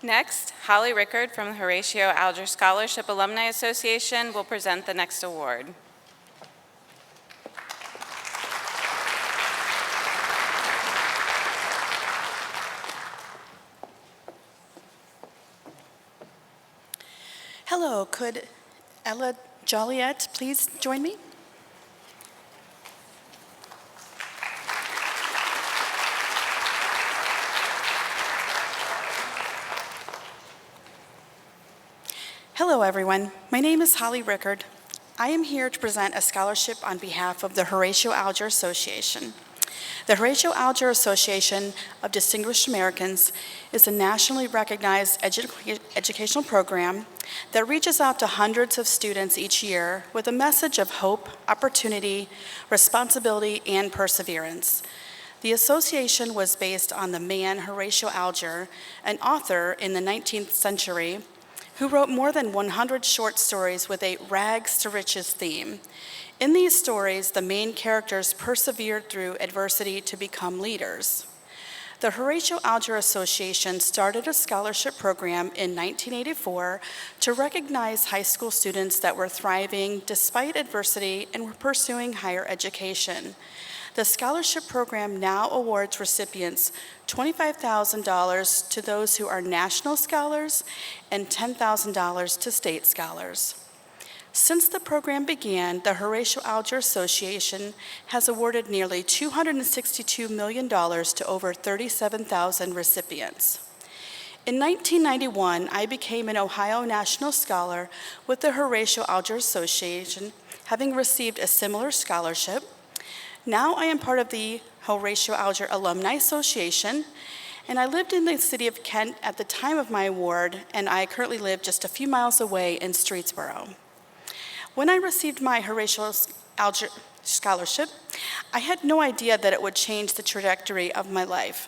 Next, Holly Rickard from the Horatio Alger Scholarship Alumni Association will present the next award. Hello, could Ella Joliet please join me? Hello, everyone. My name is Holly Rickard. I am here to present a scholarship on behalf of the Horatio Alger Association. The Horatio Alger Association of Distinguished Americans is a nationally recognized educational program that reaches out to hundreds of students each year with a message of hope, opportunity, responsibility, and perseverance. The association was based on the man Horatio Alger, an author in the 19th century, who wrote more than 100 short stories with a rags to riches theme. In these stories, the main characters persevered through adversity to become leaders. The Horatio Alger Association started a scholarship program in 1984 to recognize high school students that were thriving despite adversity and were pursuing higher education. The scholarship program now awards recipients $25,000 to those who are national scholars and $10,000 to state scholars. Since the program began, the Horatio Alger Association has awarded nearly $262 million to over 37,000 recipients. In 1991, I became an Ohio National Scholar with the Horatio Alger Association, having received a similar scholarship. Now I am part of the Horatio Alger Alumni Association, and I lived in the city of Kent at the time of my award, and I currently live just a few miles away in Streetsboro. When I received my Horatio Alger Scholarship, I had no idea that it would change the trajectory of my life.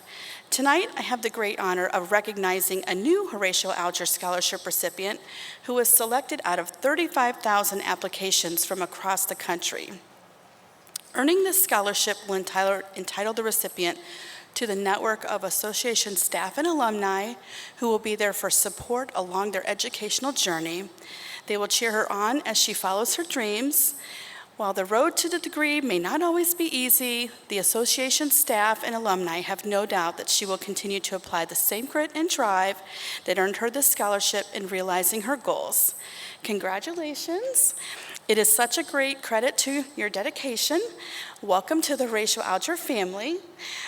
Tonight, I have the great honor of recognizing a new Horatio Alger Scholarship recipient who was selected out of 35,000 applications from across the country. Earning this scholarship will entitle the recipient to the network of association staff and alumni who will be there for support along their educational journey. They will cheer her on as she follows her dreams. While the road to the degree may not always be easy, the association staff and alumni have no doubt that she will continue to apply the same grit and drive that earned her this scholarship in realizing her goals. Congratulations. It is such a great credit to your dedication. Welcome to the Horatio Alger family.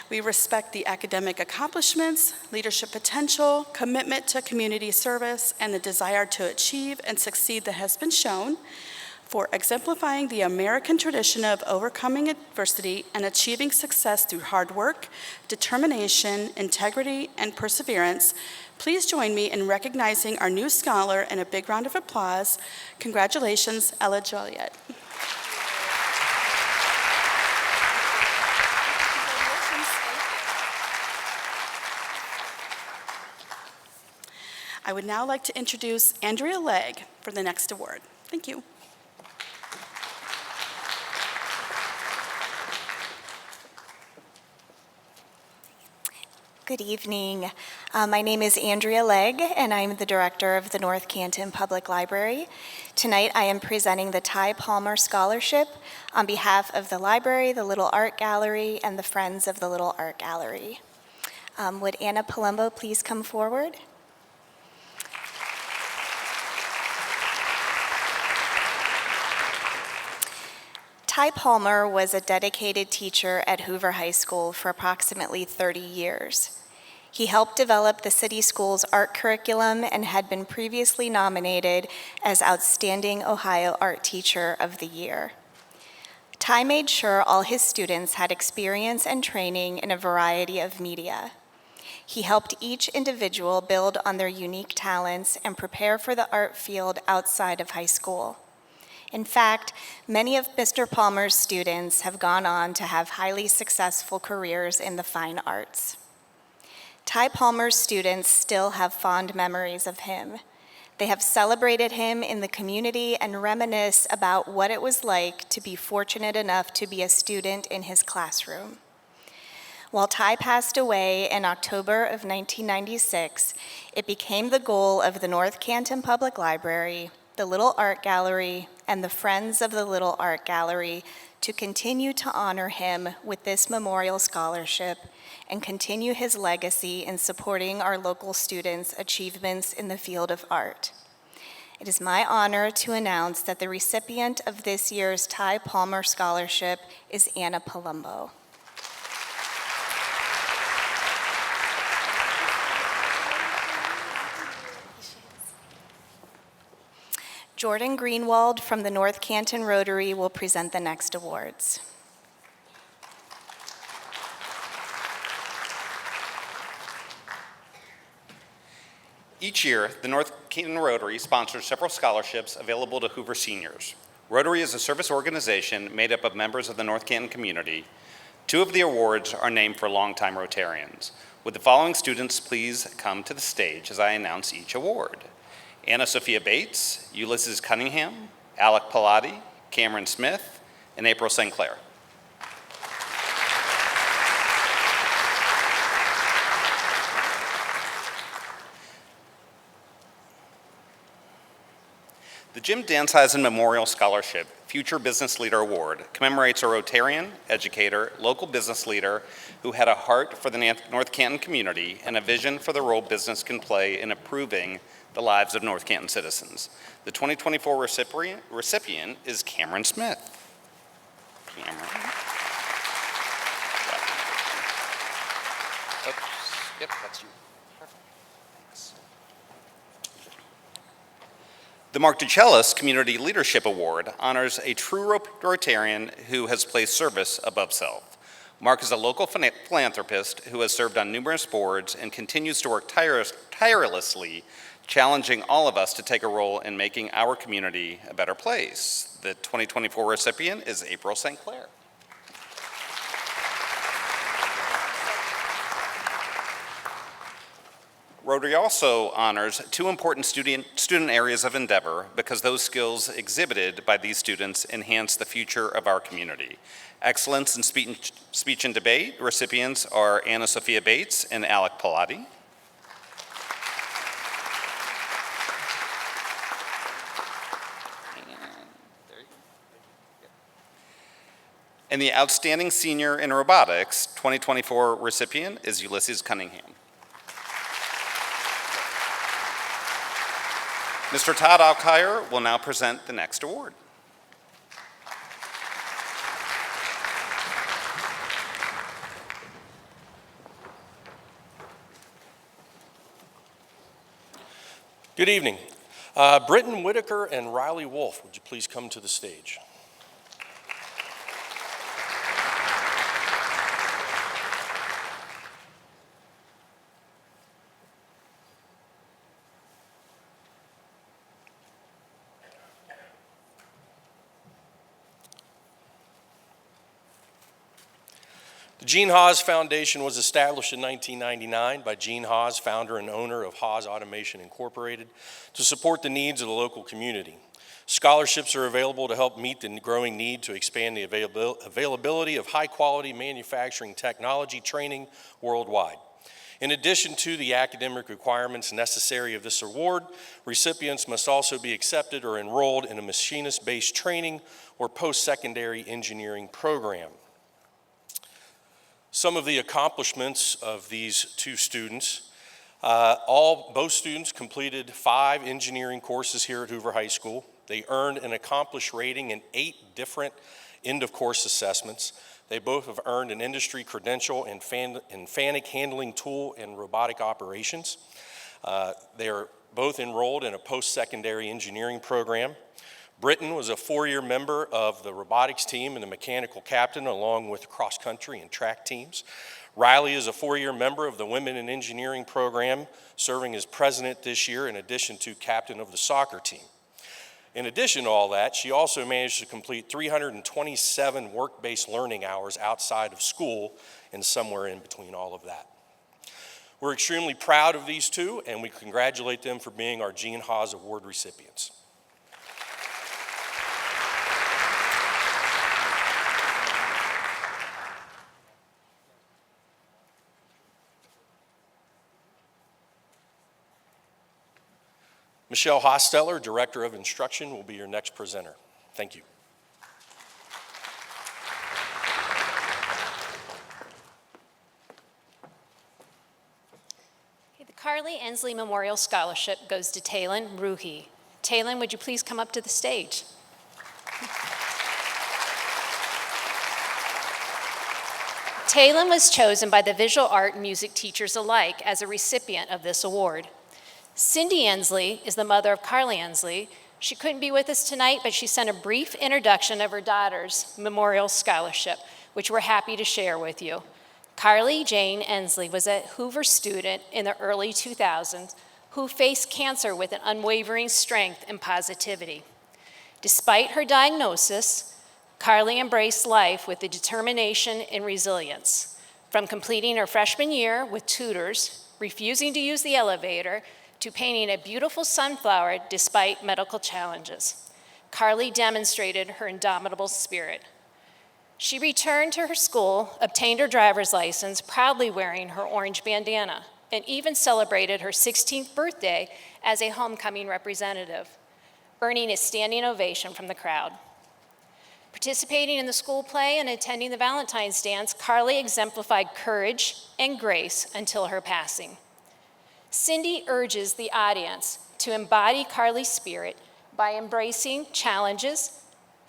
We respect the academic accomplishments, leadership potential, commitment to community service, and the desire to achieve and succeed that has been shown. For exemplifying the American tradition of overcoming adversity and achieving success through hard work, determination, integrity, and perseverance, please join me in recognizing our new scholar and a big round of applause. Congratulations, Ella Joliet. I would now like to introduce Andrea Legg for the next award. Thank you. Good evening. My name is Andrea Legg, and I'm the director of the North Canton Public Library. Tonight, I am presenting the Tai Palmer Scholarship on behalf of the library, the Little Art Gallery, and the Friends of the Little Art Gallery. Would Anna Palumbo please come forward? Tai Palmer was a dedicated teacher at Hoover High School for approximately 30 years. He helped develop the city school's art curriculum and had been previously nominated as Outstanding Ohio Art Teacher of the Year. Tai made sure all his students had experience and training in a variety of media. He helped each individual build on their unique talents and prepare for the art field outside of high school. In fact, many of Mr. Palmer's students have gone on to have highly successful careers in the fine arts. Tai Palmer's students still have fond memories of him. They have celebrated him in the community and reminisce about what it was like to be fortunate enough to be a student in his classroom. While Tai passed away in October of 1996, it became the goal of the North Canton Public Library, the Little Art Gallery, and the Friends of the Little Art Gallery to continue to honor him with this memorial scholarship and continue his legacy in supporting our local students' achievements in the field of art. It is my honor to announce that the recipient of this year's Tai Palmer Scholarship is Anna Palumbo. Jordan Greenwald from the North Canton Rotary will present the next awards. Each year, the North Canton Rotary sponsors several scholarships available to Hoover seniors. Rotary is a service organization made up of members of the North Canton community. 2 of the awards are named for longtime Rotarians. Would the following students please come to the stage as I announce each award? Anna Sophia Bates, Ulysses Cunningham, Alec Pilati, Cameron Smith, and April St. Clair. The Jim Dansizen Memorial Scholarship Future Business Leader Award commemorates a Rotarian, educator, local business leader who had a heart for the North Canton community and a vision for the role business can play in improving the lives of North Canton citizens. The 2024 recipient is Cameron Smith. Cameron. Oops. Yep, that's you. Perfect. Thanks. The Mark DeCellis Community Leadership Award honors a true Rotarian who has placed service above self. Mark is a local philanthropist who has served on numerous boards and continues to work tirelessly, challenging all of us to take a role in making our community a better place. The 2024 recipient is April St. Clair. Rotary also honors 2 important student areas of endeavor because those skills exhibited by these students enhance the future of our community. Excellence in speech and debate recipients are Anna Sophia Bates and Alec Pilati. And the Outstanding Senior in Robotics 2024 recipient is Ulysses Cunningham. Mr. Todd Alkire will now present the next award. Good evening. Britton Whitaker and Riley Wolf, would you please come to the stage? The Gene Haas Foundation was established in 1999 by Gene Haas, founder and owner of Haas Automation Incorporated, to support the needs of the local community. Scholarships are available to help meet the growing need to expand the availability of high-quality manufacturing technology training worldwide. In addition to the academic requirements necessary of this award, recipients must also be accepted or enrolled in a machinist-based training or post-secondary engineering program. Some of the accomplishments of these 2 students, both students completed 5 engineering courses here at Hoover High School. They earned an accomplished rating in 8 different end-of-course assessments. They both have earned an industry credential in FANUC handling tool and robotic operations. They are both enrolled in a post-secondary engineering program. Britton was a 4-year member of the robotics team and the mechanical captain along with cross-country and track teams. Riley is a 4-year member of the Women in Engineering program, serving as president this year in addition to captain of the soccer team. In addition to all that, she also managed to complete 327 work-based learning hours outside of school and somewhere in between all of that. We're extremely proud of these 2, and we congratulate them for being our Gene Haas Award recipients. Michelle Hosteller, Director of Instruction, will be your next presenter. Thank you. The Carly Ensley Memorial Scholarship goes to Talon Ruhi. Taylin, would you please come up to the stage? Taylin was chosen by the visual art and music teachers alike as a recipient of this award. Cindy Ensley is the mother of Carly Ensley. She couldn't be with us tonight, but she sent a brief introduction of her daughter's Memorial Scholarship, which we're happy to share with you. Carly Jane Ensley was a Hoover student in the early 2000s who faced cancer with an unwavering strength and positivity. Despite her diagnosis, Carly embraced life with the determination and resilience. From completing her freshman year with tutors, refusing to use the elevator, to painting a beautiful sunflower despite medical challenges, Carly demonstrated her indomitable spirit. She returned to her school, obtained her driver's license, proudly wearing her orange bandana, and even celebrated her 16th birthday as a homecoming representative, earning a standing ovation from the crowd. Participating in the school play and attending the Valentine's dance, Carly exemplified courage and grace until her passing. Cindy urges the audience to embody Carly's spirit by embracing challenges,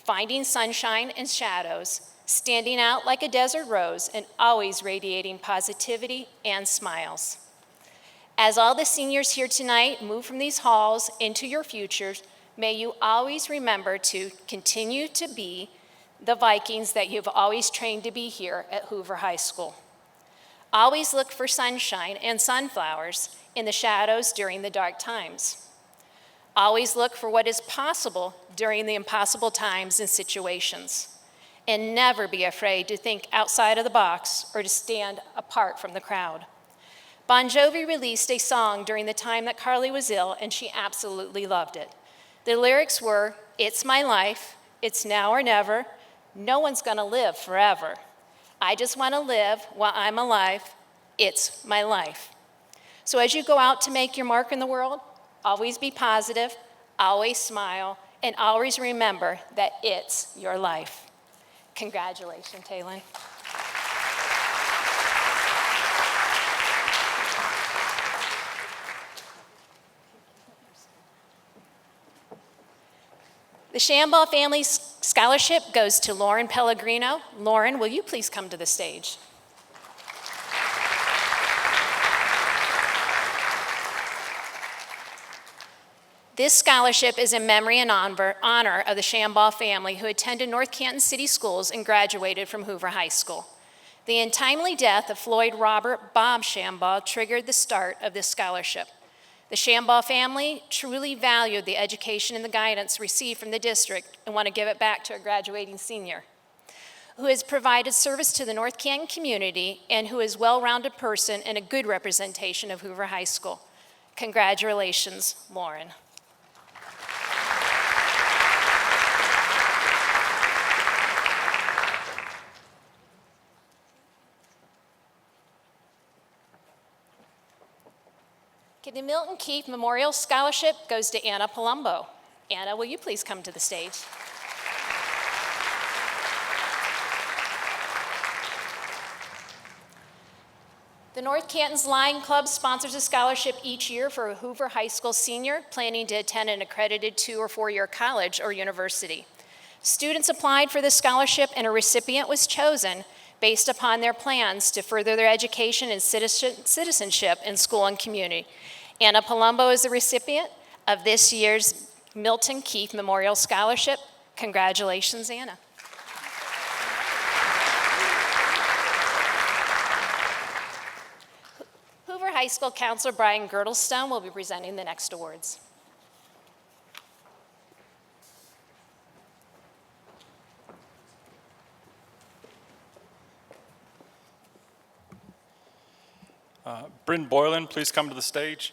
finding sunshine and shadows, standing out like a desert rose, and always radiating positivity and smiles. As all the seniors here tonight move from these halls into your futures, may you always remember to continue to be the Vikings that you've always trained to be here at Hoover High School. Always look for sunshine and sunflowers in the shadows during the dark times. Always look for what is possible during the impossible times and situations. And never be afraid to think outside of the box or to stand apart from the crowd. Bon Jovi released a song during the time that Carly was ill, and she absolutely loved it. The lyrics were, "It's my life, it's now or never, no one's gonna live forever. I just wanna live while I'm alive, it's my life." So as you go out to make your mark in the world, always be positive, always smile, and always remember that it's your life. Congratulations, Taylin. The Shambaugh Family Scholarship goes to Lauren Pellegrino. Lauren, will you please come to the stage? This scholarship is in memory and honor of the Shambaugh family who attended North Canton City Schools and graduated from Hoover High School. The untimely death of Floyd Robert Bob Shambaugh triggered the start of this scholarship. The Shambaugh family truly valued the education and the guidance received from the district and want to give it back to a graduating senior who has provided service to the North Canton community and who is a well-rounded person and a good representation of Hoover High School. Congratulations, Lauren. The Milton Keefe Memorial Scholarship goes to Anna Palumbo. Anna, will you please come to the stage? The North Canton's Lion Club sponsors a scholarship each year for a Hoover High School senior planning to attend an accredited 2- or 4-year college or university. Students applied for this scholarship and a recipient was chosen based upon their plans to further their education and citizenship in school and community. Anna Palumbo is the recipient of this year's Milton Keefe Memorial Scholarship. Congratulations, Anna. Hoover High School Counselor Brian Girdlestone will be presenting the next awards. Bryn Boylan, please come to the stage.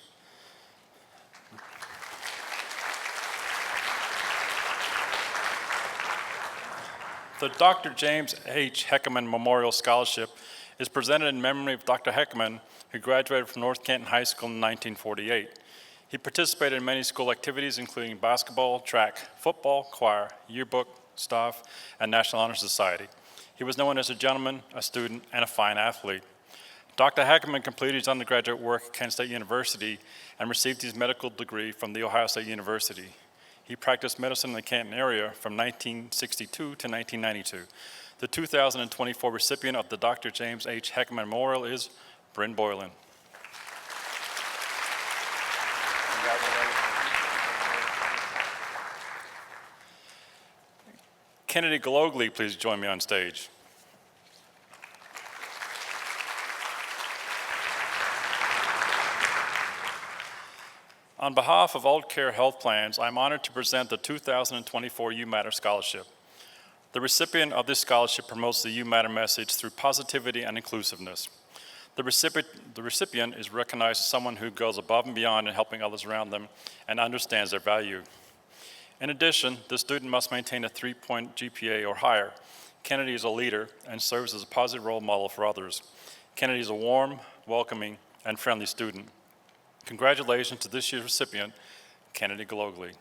The Dr. James H. Heckman Memorial Scholarship is presented in memory of Dr. Heckman, who graduated from North Canton High School in 1948. He participated in many school activities, including basketball, track, football, choir, yearbook, staff, and National Honor Society. He was known as a gentleman, a student, and a fine athlete. Dr. Heckman completed his undergraduate work at Kent State University and received his medical degree from The Ohio State University. He practiced medicine in the Canton area from 1962 to 1992. The 2024 recipient of the Dr. James H. Heckman Memorial is Bryn Boylan. Kennedy Glogly, please join me on stage. On behalf of Alger Health Plans, I'm honored to present the 2024 You Matter Scholarship. The recipient of this scholarship promotes the You Matter message through positivity and inclusiveness. The recipient is recognized as someone who goes above and beyond in helping others around them and understands their value. In addition, the student must maintain a 3-point GPA or higher. Kennedy is a leader and serves as a positive role model for others. Kennedy is a warm, welcoming, and friendly student. Congratulations to this year's recipient, Kennedy Glogly.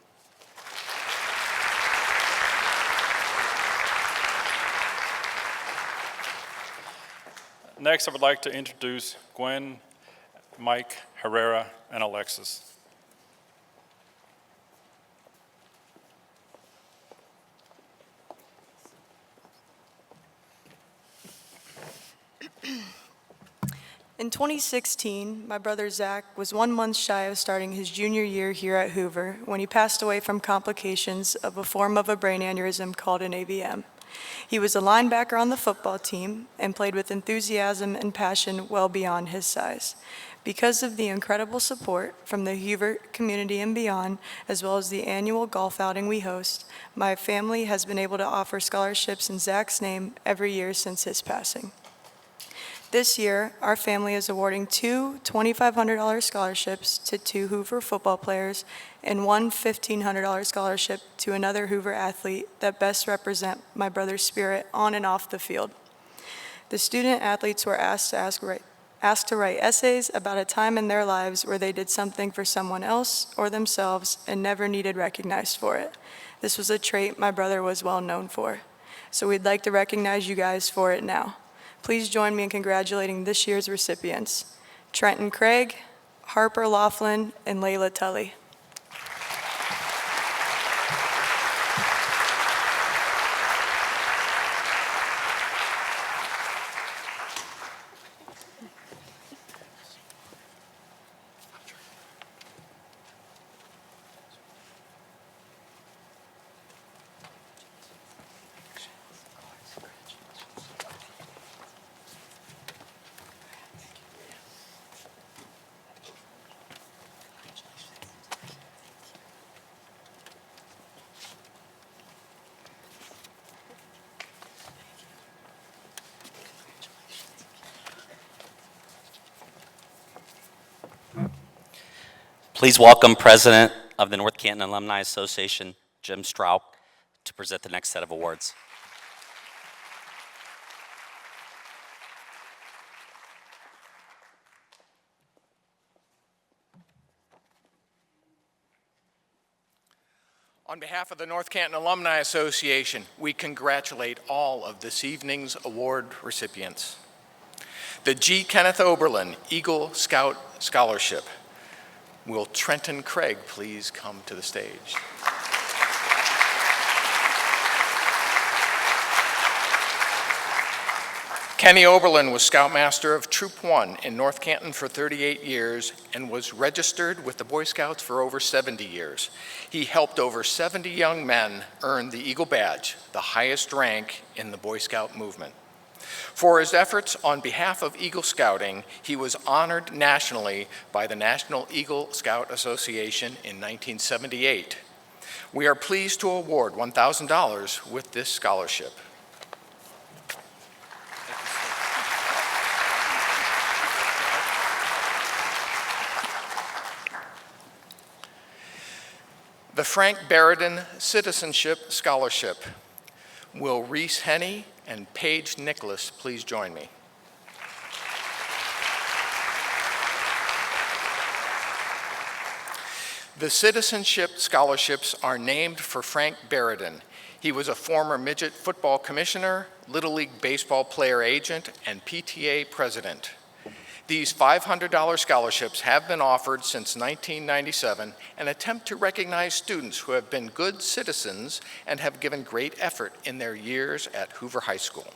Next, I would like to introduce Gwen, Mike, Herrera, and Alexis. In 2016, my brother Zach was 1 month shy of starting his junior year here at Hoover when he passed away from complications of a form of a brain aneurysm called an AVM. He was a linebacker on the football team and played with enthusiasm and passion well beyond his size. Because of the incredible support from the Hoover community and beyond, as well as the annual golf outing we host, my family has been able to offer scholarships in Zach's name every year since his passing. This year, our family is awarding 2 $2,500 scholarships to 2 Hoover football players and 1 $1,500 scholarship to another Hoover athlete that best represent my brother's spirit on and off the field. The student athletes were asked to write essays about a time in their lives where they did something for someone else or themselves and never needed recognized for it. This was a trait my brother was well known for. So we'd like to recognize you guys for it now. Please join me in congratulating this year's recipients, Trenton Craig, Harper Laughlin, and Layla Tully. Please welcome President of the North Canton Alumni Association, Jim Straub, to present the next set of awards. On behalf of the North Canton Alumni Association, we congratulate all of this evening's award recipients. The G. Kenneth Oberlin Eagle Scout Scholarship. Will Trenton Craig please come to the stage? Kenny Oberlin was Scoutmaster of Troop 1 in North Canton for 38 years and was registered with the Boy Scouts for over 70 years. He helped over 70 young men earn the Eagle Badge, the highest rank in the Boy Scout movement. For his efforts on behalf of Eagle Scouting, he was honored nationally by the National Eagle Scout Association in 1978. We are pleased to award $1,000 with this scholarship. The Frank Barradin Citizenship Scholarship. Will Reese Henney and Paige Nicholas please join me? The Citizenship Scholarships are named for Frank Barradin. He was a former midget football commissioner, Little League baseball player agent, and PTA president. These $500 scholarships have been offered since 1997 and attempt to recognize students who have been good citizens and have given great effort in their years at Hoover High School.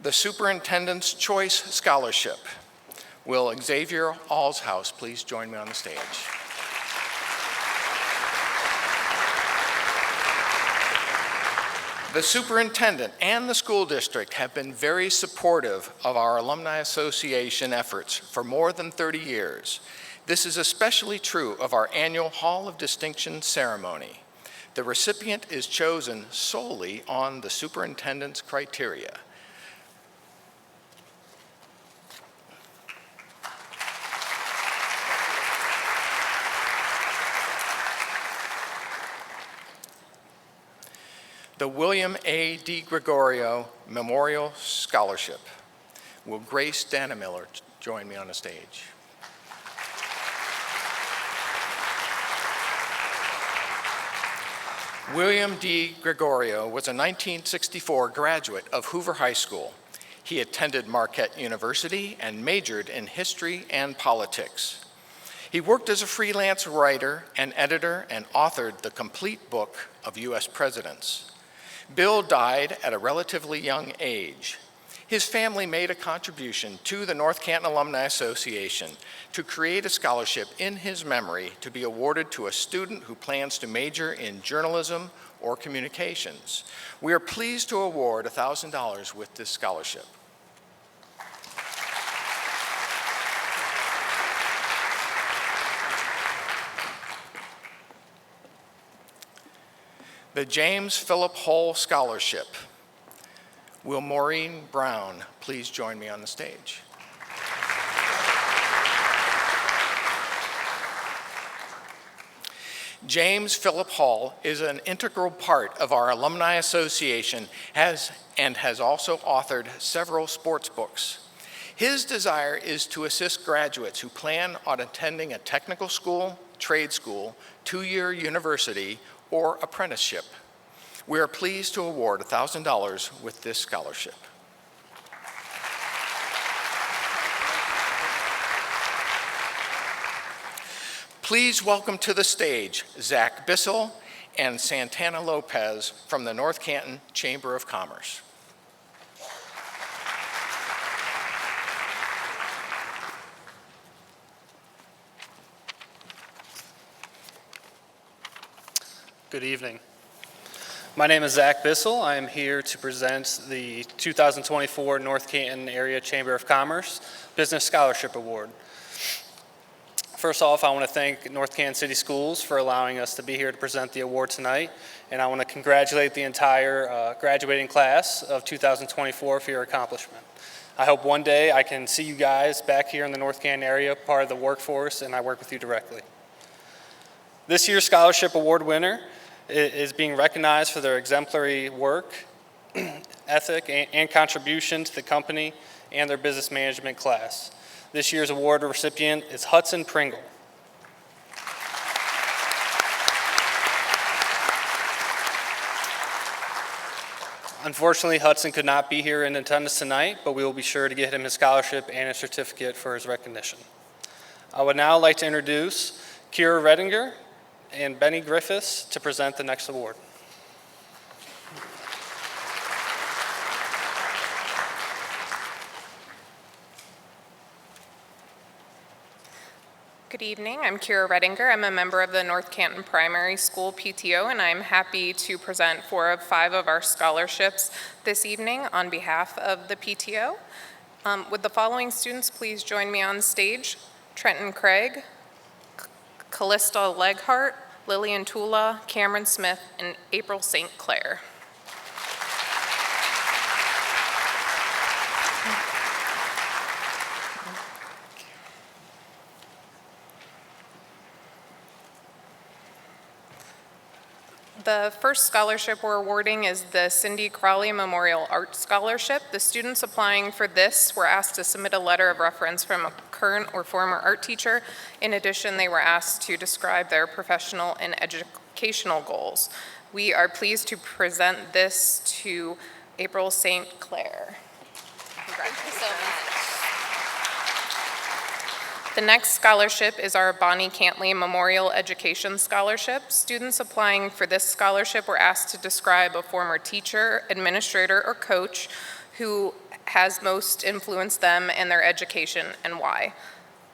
The Superintendent's Choice Scholarship. Will Xavier Allshouse please join me on the stage? The superintendent and the school district have been very supportive of our Alumni Association efforts for more than 30 years. This is especially true of our annual Hall of Distinction ceremony. The recipient is chosen solely on the superintendent's criteria. The William A. DiGregorio Memorial Scholarship. Will Grace Dannemiller join me on the stage? William D. Gregorio was a 1964 graduate of Hoover High School. He attended Marquette University and majored in history and politics. He worked as a freelance writer and editor and authored the complete book of U.S. presidents. Bill died at a relatively young age. His family made a contribution to the North Canton Alumni Association to create a scholarship in his memory to be awarded to a student who plans to major in journalism or communications. We are pleased to award $1,000 with this scholarship. The James Philip Hull Scholarship. Will Maureen Brown please join me on the stage? James Philip Hull is an integral part of our Alumni Association and has also authored several sports books. His desire is to assist graduates who plan on attending a technical school, trade school, two-year university, or apprenticeship. We are pleased to award $1,000 with this scholarship. Please welcome to the stage Zach Bissell and Santana Lopez from the North Canton Chamber of Commerce. Good evening. My name is Zach Bissell. I am here to present the 2024 North Canton Area Chamber of Commerce Business Scholarship Award. First off, I want to thank North Canton City Schools for allowing us to be here to present the award tonight, and I want to congratulate the entire graduating class of 2024 for your accomplishment. I hope one day I can see you guys back here in the North Canton area, part of the workforce, and I work with you directly. This year's scholarship award winner is being recognized for their exemplary work, ethic, and contribution to the company and their business management class. This year's award recipient is Hudson Pringle. Unfortunately, Hudson could not be here in attendance tonight, but we will be sure to get him his scholarship and a certificate for his recognition. I would now like to introduce Kira Redinger and Benny Griffiths to present the next award. Good evening. I'm Kira Redinger. I'm a member of the North Canton Primary School PTO, and I'm happy to present 4 of 5 of our scholarships this evening on behalf of the PTO. Would the following students please join me on stage? Trenton Craig, Callista Leghart, Lillian Tula, Cameron Smith, and April St. Clair. The first scholarship we're awarding is the Cindy Crawley Memorial Art Scholarship. The students applying for this were asked to submit a letter of reference from a current or former art teacher. In addition, they were asked to describe their professional and educational goals. We are pleased to present this to April St. Clair. Congratulations. Thank you so much. The next scholarship is our Bonnie Cantley Memorial Education Scholarship. Students applying for this scholarship were asked to describe a former teacher, administrator, or coach who has most influenced them in their education and why.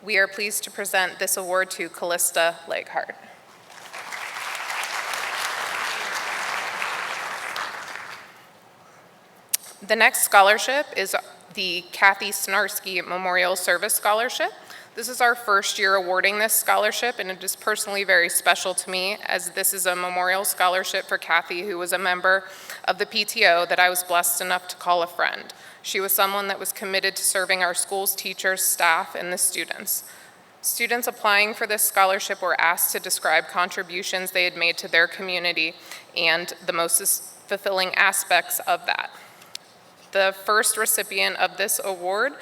We are pleased to present this award to Callista Leghart. The next scholarship is the Kathy Snarsky Memorial Service Scholarship. This is our first year awarding this scholarship, and it is personally very special to me, as this is a memorial scholarship for Kathy, who was a member of the PTO that I was blessed enough to call a friend. She was someone that was committed to serving our school's teachers, staff, and the students. Students applying for this scholarship were asked to describe contributions they had made to their community and the most fulfilling aspects of that. The first recipient of this award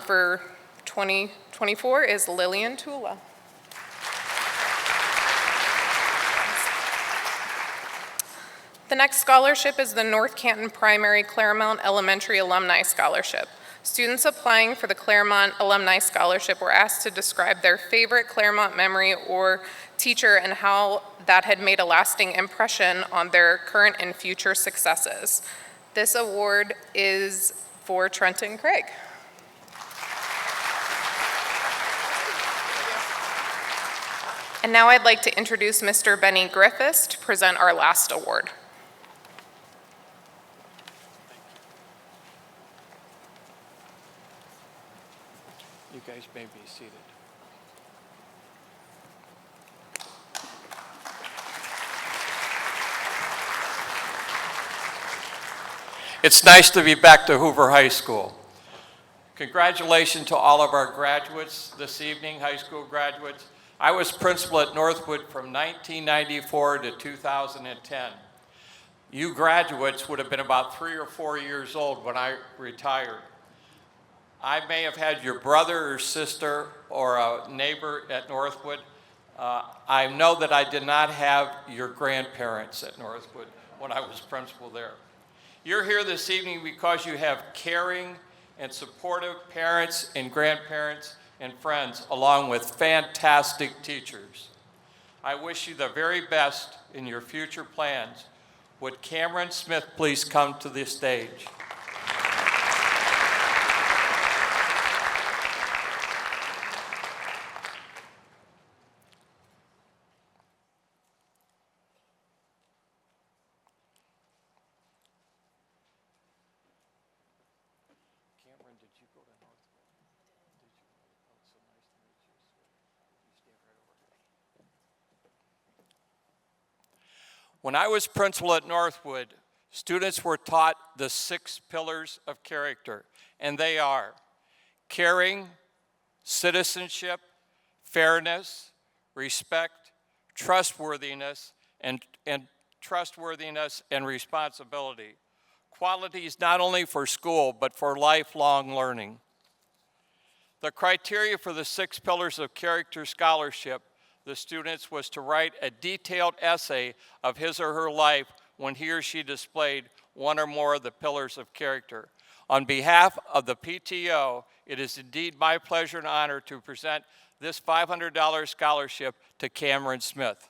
for 2024 is Lillian Tula. The next scholarship is the North Canton Primary Claremont Elementary Alumni Scholarship. Students applying for the Claremont Alumni Scholarship were asked to describe their favorite Claremont memory or teacher and how that had made a lasting impression on their current and future successes. This award is for Trenton Craig. And now I'd like to introduce Mr. Benny Griffiths to present our last award. You guys may be seated. It's nice to be back to Hoover High School. Congratulations to all of our graduates this evening, high school graduates. I was principal at Northwood from 1994 to 2010. You graduates would have been about 3 or 4 years old when I retired. I may have had your brother or sister or a neighbor at Northwood. I know that I did not have your grandparents at Northwood when I was principal there. You're here this evening because you have caring and supportive parents and grandparents and friends, along with fantastic teachers. I wish you the very best in your future plans. Would Cameron Smith please come to the stage? When I was principal at Northwood, students were taught the 6 pillars of character, and they are caring, citizenship, fairness, respect, trustworthiness, and responsibility. Qualities not only for school, but for lifelong learning. The criteria for the 6 pillars of character scholarship, the students was to write a detailed essay of his or her life when he or she displayed one or more of the pillars of character. On behalf of the PTO, it is indeed my pleasure and honor to present this $500 scholarship to Cameron Smith.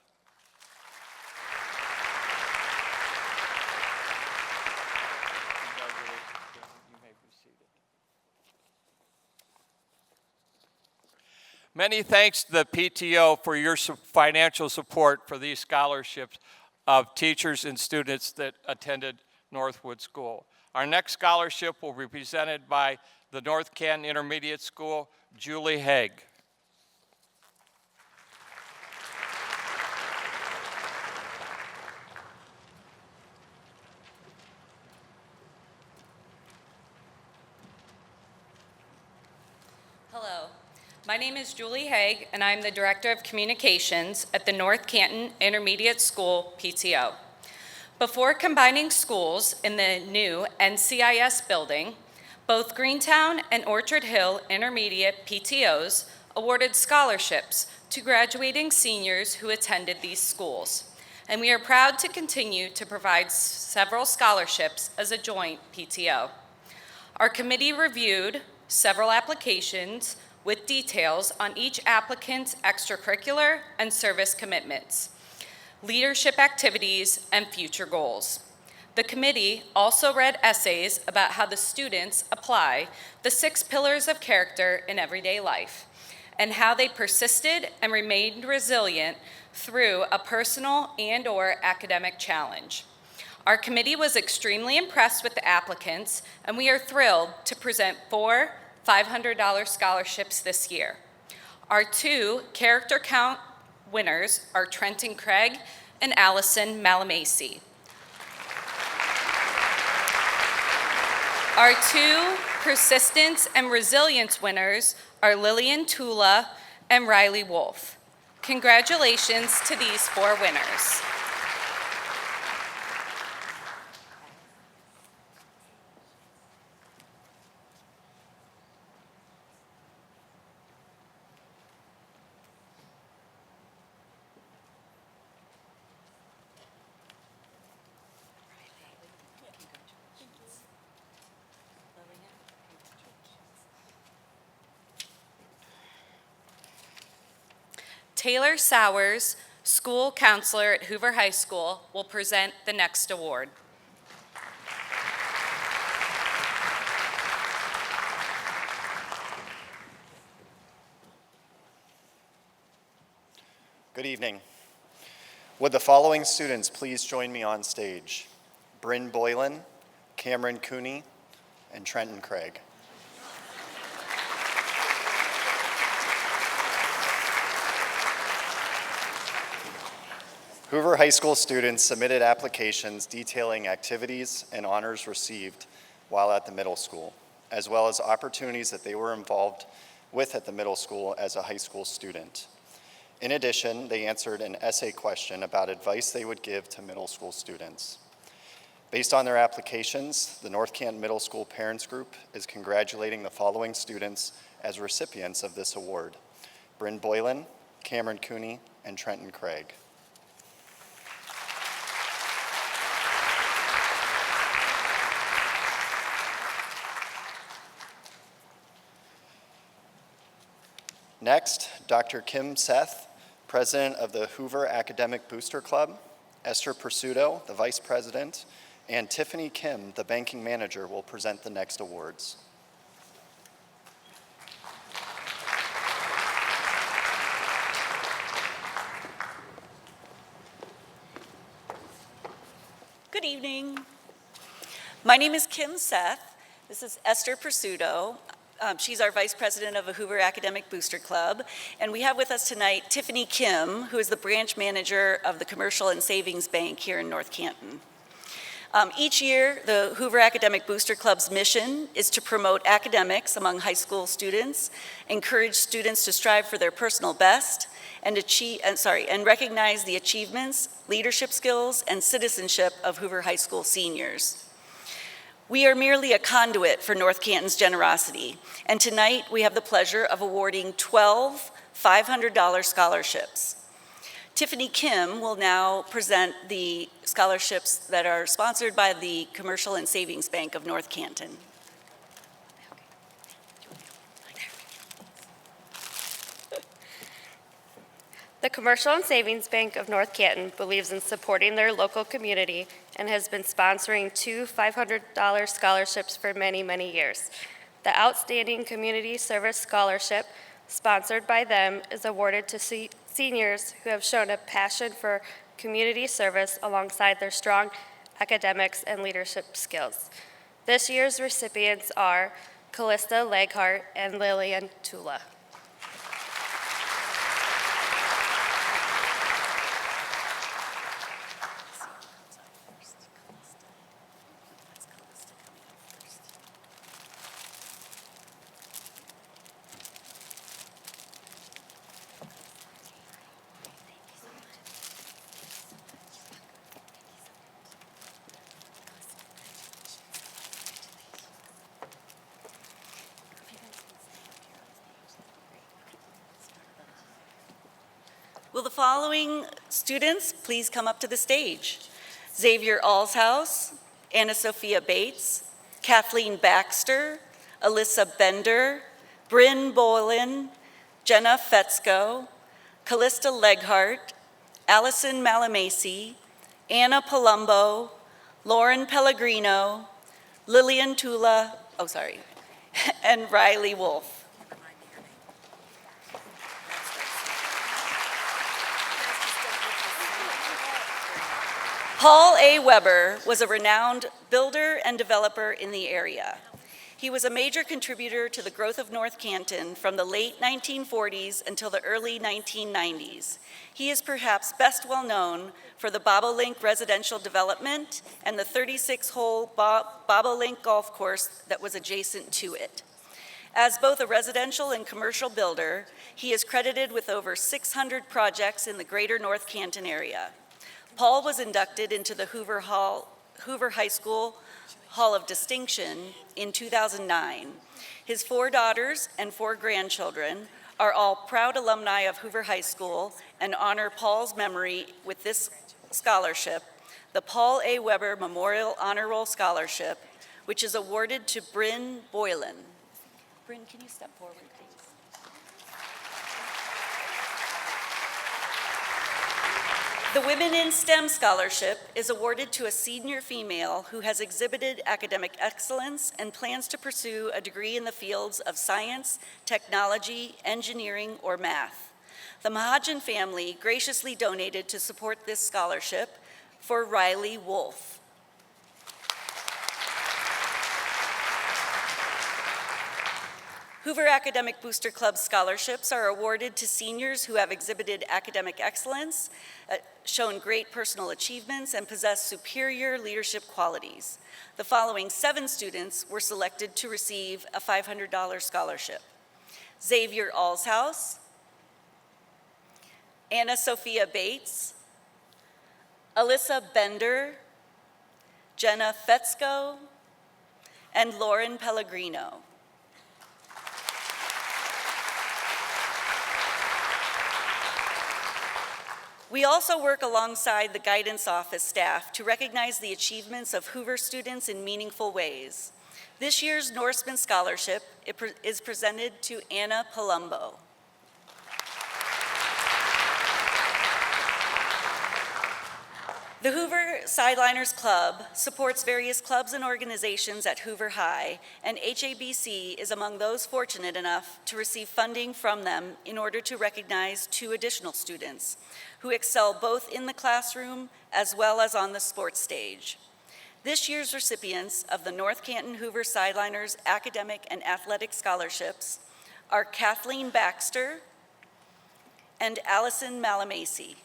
Many thanks to the PTO for your financial support for these scholarships of teachers and students that attended Northwood School. Our next scholarship will be presented by the North Canton Intermediate School, Julie Haig. Hello. My name is Julie Haig, and I'm the Director of Communications at the North Canton Intermediate School PTO. Before combining schools in the new NCCS building, both Greentown and Orchard Hill Intermediate PTOs awarded scholarships to graduating seniors who attended these schools. And we are proud to continue to provide several scholarships as a joint PTO. Our committee reviewed several applications with details on each applicant's extracurricular and service commitments, leadership activities, and future goals. The committee also read essays about how the students apply the 6 pillars of character in everyday life and how they persisted and remained resilient through a personal and/or academic challenge. Our committee was extremely impressed with the applicants, and we are thrilled to present 4 $500 scholarships this year. Our 2 character count winners are Trenton Craig and Allison Malamasi. Our 2 persistence and resilience winners are Lillian Tula and Riley Wolf. Congratulations to these 4 winners. Taylor Sowers, school counselor at Hoover High School, will present the next award. Good evening. Would the following students please join me on stage? Bryn Boylan, Cameron Cooney, and Trenton Craig. Hoover High School students submitted applications detailing activities and honors received while at the middle school, as well as opportunities that they were involved with at the middle school as a high school student. In addition, they answered an essay question about advice they would give to middle school students. Based on their applications, the North Canton Middle School Parents Group is congratulating the following students as recipients of this award: Bryn Boylan, Cameron Cooney, and Trenton Craig. Next, Dr. Kim Seth, President of the Hoover Academic Booster Club, Esther Pursuto, the Vice President, and Tiffany Kim, the Banking Manager, will present the next awards. Good evening. My name is Kim Seth. This is Esther Pursuto. She's our Vice President of the Hoover Academic Booster Club. And we have with us tonight Tiffany Kim, who is the Branch Manager of the Commercial and Savings Bank here in North Canton. Each year, the Hoover Academic Booster Club's mission is to promote academics among high school students, encourage students to strive for their personal best, and recognize the achievements, leadership skills, and citizenship of Hoover High School seniors. We are merely a conduit for North Canton's generosity, and tonight we have the pleasure of awarding 12 $500 scholarships. Tiffany Kim will now present the scholarships that are sponsored by the Commercial and Savings Bank of North Canton. The Commercial and Savings Bank of North Canton believes in supporting their local community and has been sponsoring 2 $500 scholarships for many, many years. The Outstanding Community Service Scholarship, sponsored by them, is awarded to seniors who have shown a passion for community service alongside their strong academics and leadership skills. This year's recipients are Callista Leghart and Lillian Tula. Will the following students please come up to the stage? Xavier Alshouse, Anna Sophia Bates, Kathleen Baxter, Alyssa Bender, Bryn Boylan, Jenna Fetzko, Callista Leghart, Allison Malamasi, Anna Palumbo, Lauren Pellegrino, Lillian Tula, and Riley Wolf. Paul A. Weber was a renowned builder and developer in the area. He was a major contributor to the growth of North Canton from the late 1940s until the early 1990s. He is perhaps best well known for the Bobolink residential development and the 36-hole Bobolink golf course that was adjacent to it. As both a residential and commercial builder, he is credited with over 600 projects in the greater North Canton area. Paul was inducted into the Hoover High School Hall of Distinction in 2009. His 4 daughters and 4 grandchildren are all proud alumni of Hoover High School and honor Paul's memory with this scholarship, the Paul A. Weber Memorial Honor Roll Scholarship, which is awarded to Bryn Boylan. Bryn, can you step forward, please? The Women in STEM Scholarship is awarded to a senior female who has exhibited academic excellence and plans to pursue a degree in the fields of science, technology, engineering, or math. The Mahajan family graciously donated to support this scholarship for Riley Wolf. Hoover Academic Booster Club scholarships are awarded to seniors who have exhibited academic excellence, shown great personal achievements, and possess superior leadership qualities. The following 7 students were selected to receive a $500 scholarship: Xavier Alshouse, Anna Sophia Bates, Alyssa Bender, Jenna Fetzko, and Lauren Pellegrino. We also work alongside the guidance office staff to recognize the achievements of Hoover students in meaningful ways. This year's Norseman Scholarship is presented to Anna Palumbo. The Hoover Sideliners Club supports various clubs and organizations at Hoover High, and HABC is among those fortunate enough to receive funding from them in order to recognize 2 additional students who excel both in the classroom as well as on the sports stage. This year's recipients of the North Canton Hoover Sideliners Academic and Athletic Scholarships are Kathleen Baxter and Allison Malamasi.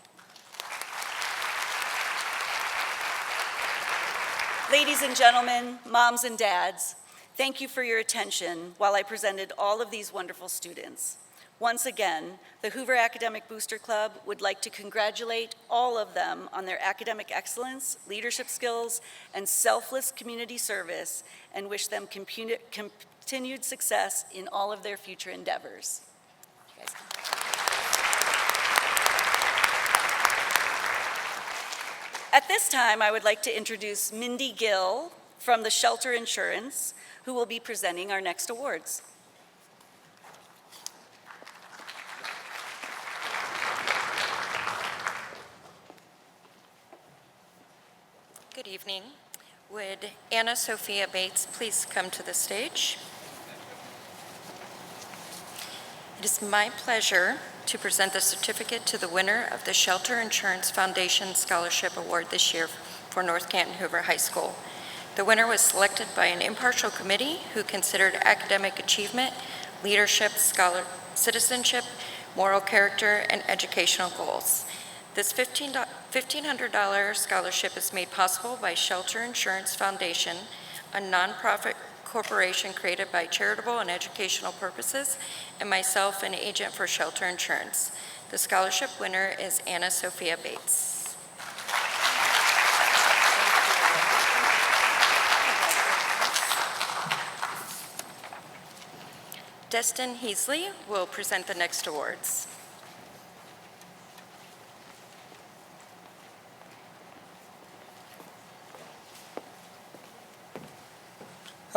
Ladies and gentlemen, moms and dads, thank you for your attention while I presented all of these wonderful students. Once again, the Hoover Academic Booster Club would like to congratulate all of them on their academic excellence, leadership skills, and selfless community service, and wish them continued success in all of their future endeavors. You guys can- At this time, I would like to introduce Mindy Gill from the Shelter Insurance, who will be presenting our next awards. Good evening. Would Anna Sophia Bates please come to the stage? It is my pleasure to present the certificate to the winner of the Shelter Insurance Foundation Scholarship Award this year for North Canton Hoover High School. The winner was selected by an impartial committee who considered academic achievement, leadership, citizenship, moral character, and educational goals. This $1,500 scholarship is made possible by Shelter Insurance Foundation, a nonprofit corporation created by charitable and educational purposes, and myself, an agent for Shelter Insurance. The scholarship winner is Anna Sophia Bates. Destin Heasley will present the next awards.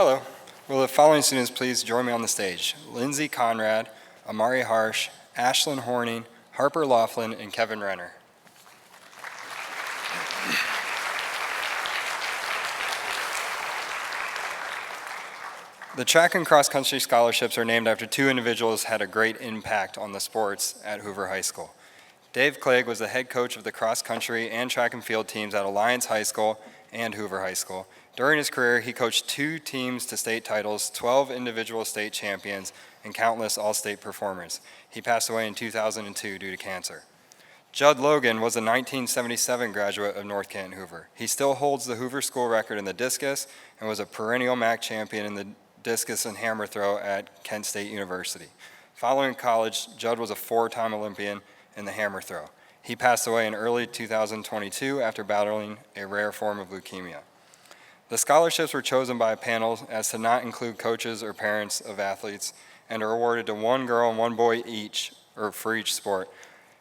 Hello. Will the following students please join me on the stage? Lindsay Conrad, Amari Harsh, Ashlyn Horning, Harper Laughlin, and Kevin Renner. The track and cross country scholarships are named after two individuals who had a great impact on the sports at Hoover High School. Dave Clegg was the head coach of the cross country and track and field teams at Alliance High School and Hoover High School. During his career, he coached 2 teams to state titles, 12 individual state champions, and countless all-state performers. He passed away in 2002 due to cancer. Judd Logan was a 1977 graduate of North Canton Hoover. He still holds the Hoover School record in the discus and was a perennial MAC champion in the discus and hammer throw at Kent State University. Following college, Judd was a 4-time Olympian in the hammer throw. He passed away in early 2022 after battling a rare form of leukemia. The scholarships were chosen by a panel as to not include coaches or parents of athletes and are awarded to 1 girl and 1 boy each, or for each sport.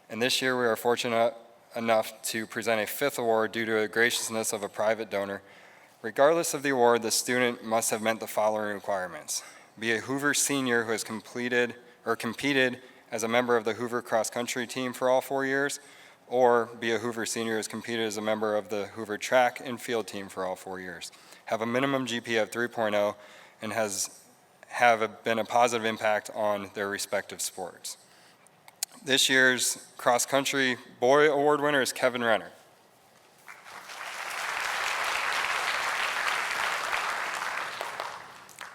And this year we are fortunate enough to present a 5th award due to the graciousness of a private donor. Regardless of the award, the student must have met the following requirements: be a Hoover senior who has completed or competed as a member of the Hoover cross country team for all 4 years, or be a Hoover senior who has competed as a member of the Hoover track and field team for all 4 years, have a minimum GPA of 3.0, and have been a positive impact on their respective sports. This year's cross country boy award winner is Kevin Renner.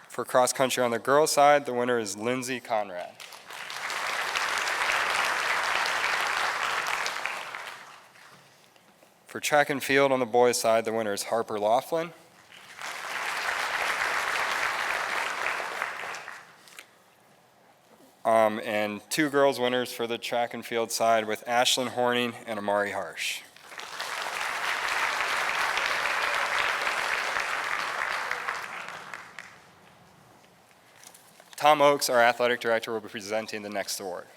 For cross country on the girls' side, the winner is Lindsay Conrad. For track and field on the boys' side, the winner is Harper Laughlin. And 2 girls winners for the track and field side with Ashlyn Horning and Amari Harsh. Tom Oakes, our athletic director, will be presenting the next award.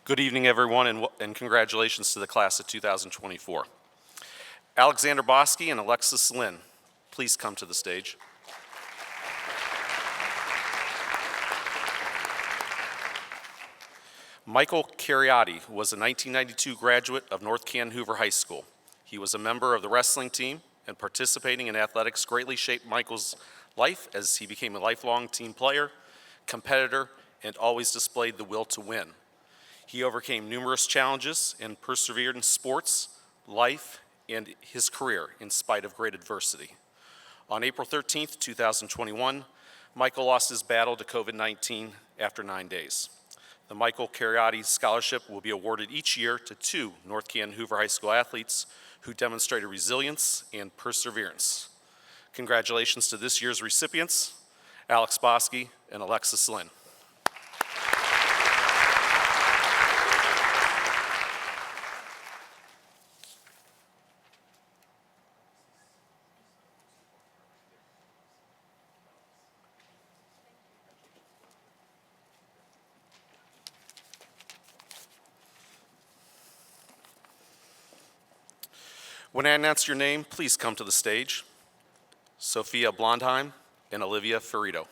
Good evening, everyone, and congratulations to the class of 2024. Alexander Bosky and Alexis Lynn, please come to the stage. Michael Cariotti was a 1992 graduate of North Canton Hoover High School. He was a member of the wrestling team, and participating in athletics greatly shaped Michael's life as he became a lifelong team player, competitor, and always displayed the will to win. He overcame numerous challenges and persevered in sports, life, and his career in spite of great adversity. On April 13th, 2021, Michael lost his battle to COVID-19 after 9 days. The Michael Cariotti Scholarship will be awarded each year to 2 North Canton Hoover High School athletes who demonstrated resilience and perseverance. Congratulations to this year's recipients, Alex Bosky and Alexis Lynn. When I announce your name, please come to the stage. Sophia Blondheim and Olivia Ferrito.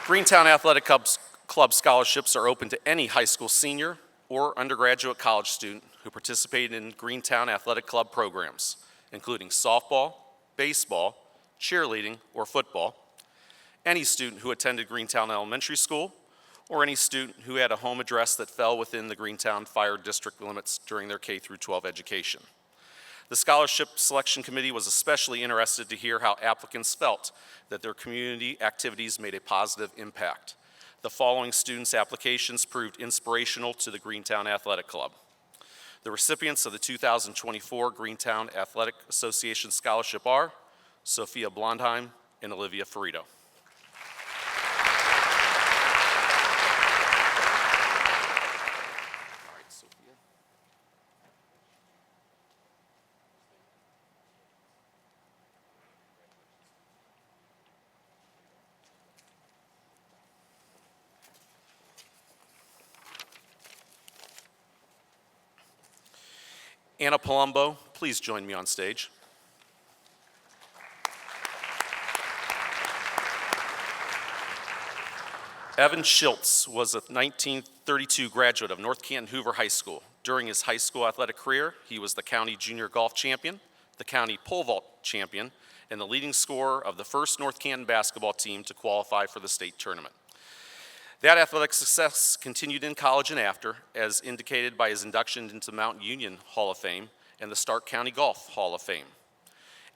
Greentown Athletic Club scholarships are open to any high school senior or undergraduate college student who participated in Greentown Athletic Club programs, including softball, baseball, cheerleading, or football, any student who attended Greentown Elementary School, or any student who had a home address that fell within the Greentown Fire District limits during their K-12 education. The Scholarship Selection Committee was especially interested to hear how applicants felt that their community activities made a positive impact. The following students' applications proved inspirational to the Greentown Athletic Club. The recipients of the 2024 Greentown Athletic Association Scholarship are Sophia Blondheim and Olivia Ferrito. Anna Palumbo, please join me on stage. Evan Schiltz was a 1932 graduate of North Canton Hoover High School. During his high school athletic career, he was the county junior golf champion, the county pole vault champion, and the leading scorer of the first North Canton basketball team to qualify for the state tournament. That athletic success continued in college and after, as indicated by his induction into Mount Union Hall of Fame and the Stark County Golf Hall of Fame.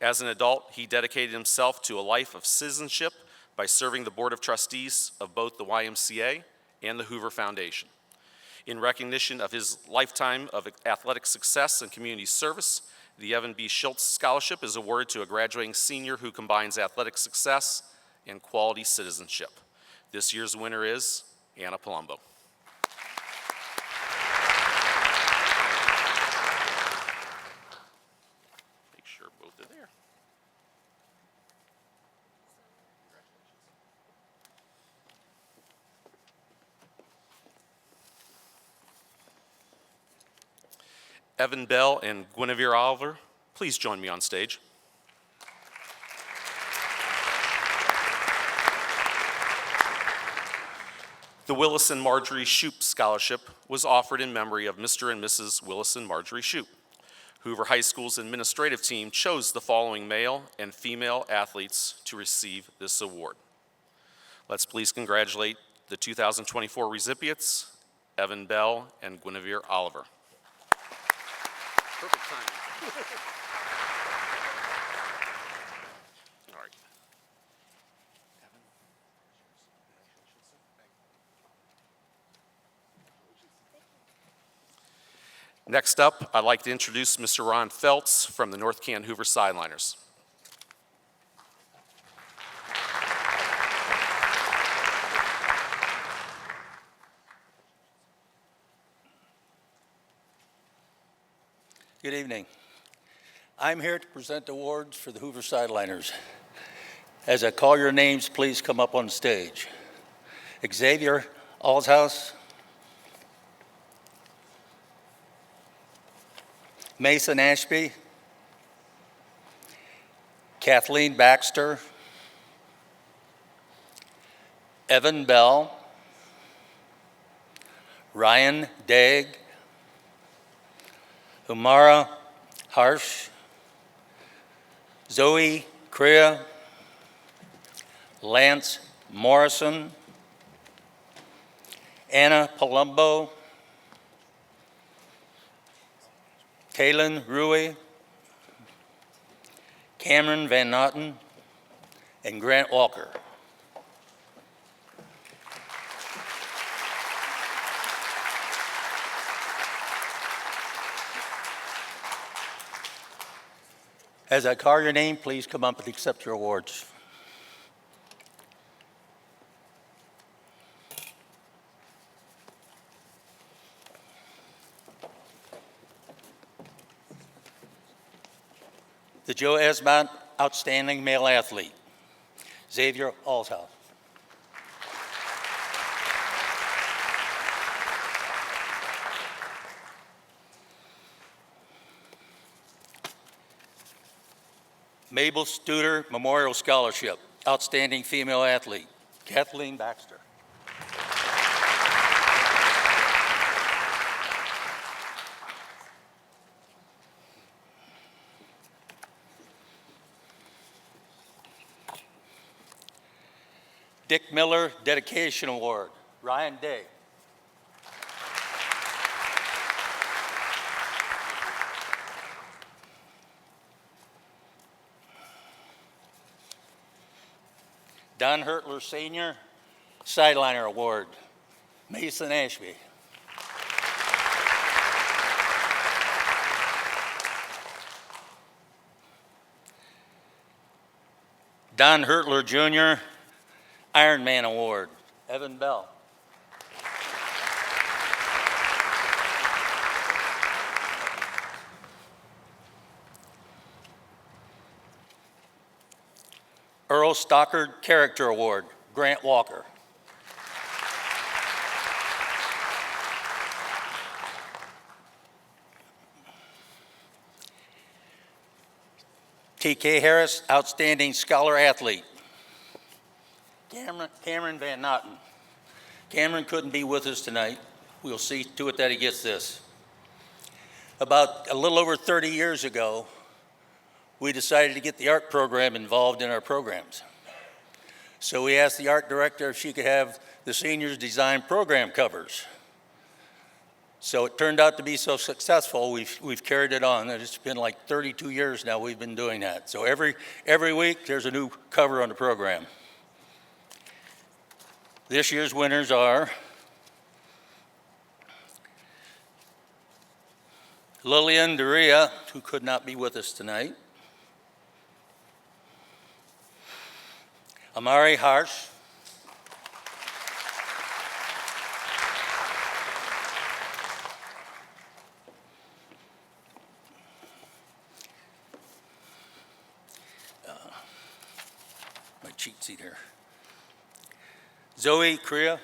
As an adult, he dedicated himself to a life of citizenship by serving the Board of Trustees of both the YMCA and the Hoover Foundation. In recognition of his lifetime of athletic success and community service, the Evan B. Schiltz Scholarship is awarded to a graduating senior who combines athletic success and quality citizenship. This year's winner is Anna Palumbo. Make sure both are there. Evan Bell and Guinevere Oliver, please join me on stage. The Willis and Marjorie Shoup Scholarship was offered in memory of Mr. and Mrs. Willis and Marjorie Shoup. Hoover High School's administrative team chose the following male and female athletes to receive this award. Let's please congratulate the 2024 recipients, Evan Bell and Guinevere Oliver. Perfect timing. All right. Next up, I'd like to introduce Mr. Ron Feltz from the North Canton Hoover Sideliners. Good evening. I'm here to present awards for the Hoover Sideliners. As I call your names, please come up on stage. Xavier Alshouse, Mason Ashby, Kathleen Baxter, Evan Bell, Ryan Dagg, Umara Harsh, Zoe Crea, Lance Morrison, Anna Palumbo, Kaylin Rui, Cameron Van Notten, and Grant Walker. As I call your name, please come up and accept your awards. The Joe Esmond Outstanding Male Athlete, Xavier Alshouse. Mabel Studer Memorial Scholarship, Outstanding Female Athlete, Kathleen Baxter. Dick Miller Dedication Award, Ryan Day. Don Hertler Sr. Sideliner Award, Mason Ashby. Don Hertler Jr. Ironman Award, Evan Bell. Earl Stockard Character Award, Grant Walker. TK Harris, Outstanding Scholar Athlete. Cameron Van Notten. Cameron couldn't be with us tonight. We'll see to it that he gets this. About a little over 30 years ago, we decided to get the art program involved in our programs. So we asked the art director if she could have the seniors design program covers. So it turned out to be so successful, we've carried it on. It's been like 32 years now we've been doing that. So every week there's a new cover on the program. This year's winners are Lillian Doria, who could not be with us tonight, Amari Harsh, my cheat sheet here, Zoe Kriya,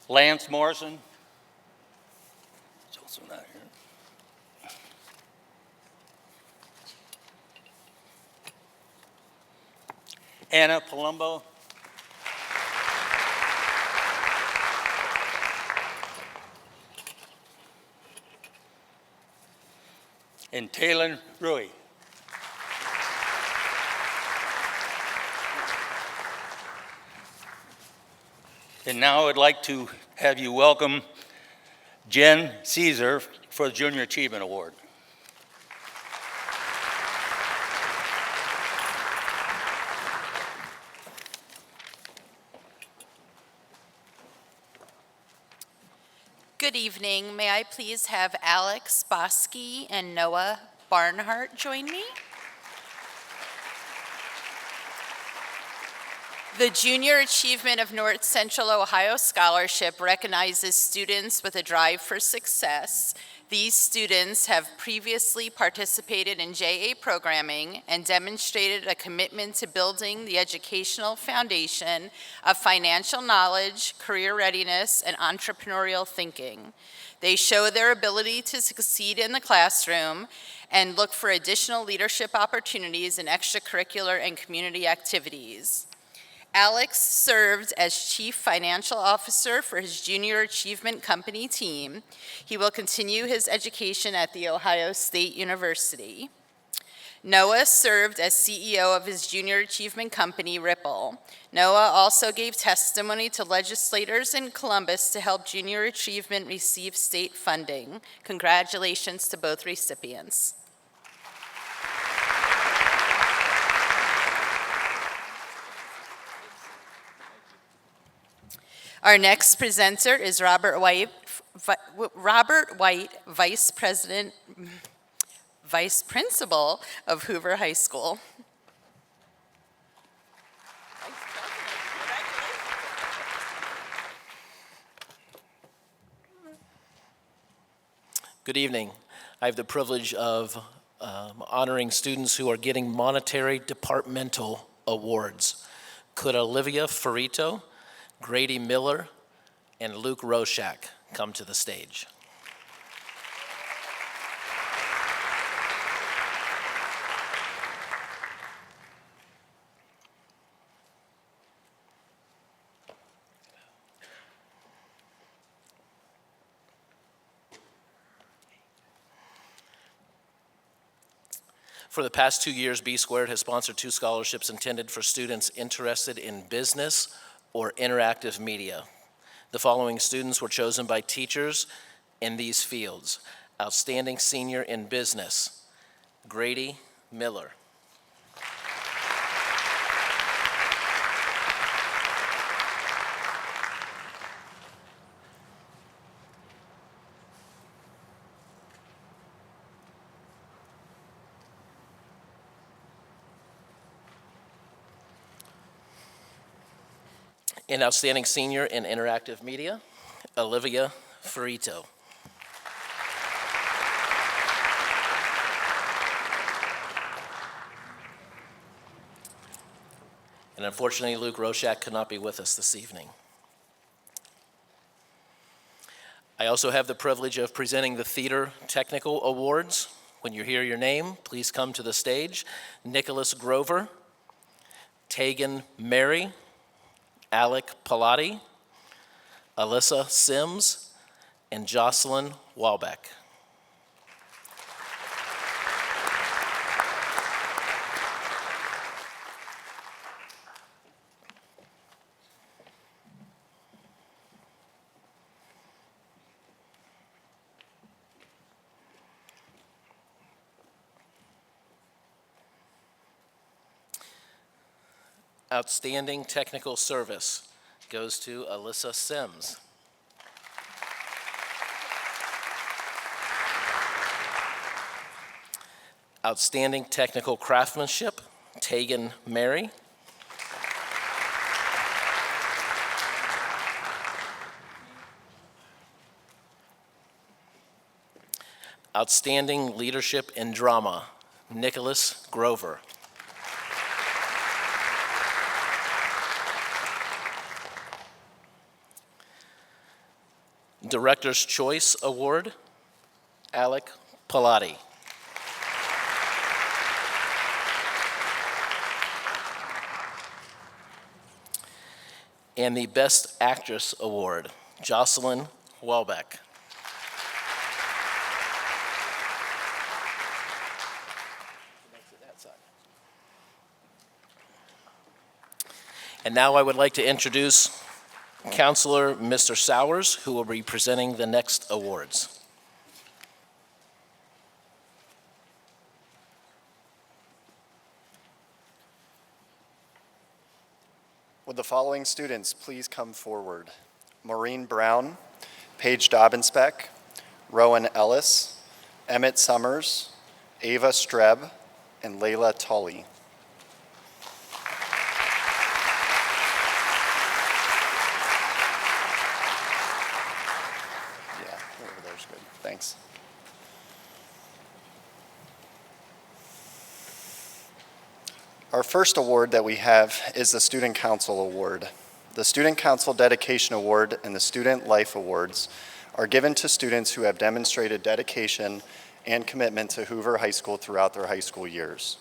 Lance Morrison, he's also not here. Anna Palumbo, and Taylor Rui. And now I'd like to have you welcome Jen Caesar for the Junior Achievement Award. Good evening. May I please have Alex Bosky and Noah Barnhart join me? The Junior Achievement of North Central Ohio Scholarship recognizes students with a drive for success. These students have previously participated in JA programming and demonstrated a commitment to building the educational foundation of financial knowledge, career readiness, and entrepreneurial thinking. They show their ability to succeed in the classroom and look for additional leadership opportunities in extracurricular and community activities. Alex served as Chief Financial Officer for his Junior Achievement Company team. He will continue his education at The Ohio State University. Noah served as CEO of his Junior Achievement Company, Ripple. Noah also gave testimony to legislators in Columbus to help Junior Achievement receive state funding. Congratulations to both recipients. Our next presenter is Robert White, Vice Principal of Hoover High School. Good evening. I have the privilege of honoring students who are getting monetary departmental awards. Could Olivia Ferrito, Grady Miller, and Luke Roshak come to the stage? For the past 2 years, B Squared has sponsored 2 scholarships intended for students interested in business or interactive media. The following students were chosen by teachers in these fields. Outstanding Senior in Business, Grady Miller. And Outstanding Senior in Interactive Media, Olivia Ferrito. And unfortunately, Luke Roshak could not be with us this evening. I also have the privilege of presenting the Theater Technical Awards. When you hear your name, please come to the stage. Nicholas Grover, Tegan Mary, Alec Palati, Alyssa Sims, and Jocelyn Walbeck. Outstanding Technical Service goes to Alyssa Sims. Outstanding Technical Craftsmanship, Tegan Mary. Outstanding Leadership in Drama, Nicholas Grover. Director's Choice Award, Alec Palati. And the Best Actress Award, Jocelyn Welbeck. And now I would like to introduce Counselor Mr. Sowers, who will be presenting the next awards. Would the following students please come forward? Maureen Brown, Paige Dobbinspec, Rowan Ellis, Emmett Summers, Ava Streb, and Layla Tully. Yeah, over there's good. Thanks. Our first award that we have is the Student Council Award. The Student Council Dedication Award and the Student Life Awards are given to students who have demonstrated dedication and commitment to Hoover High School throughout their high school years.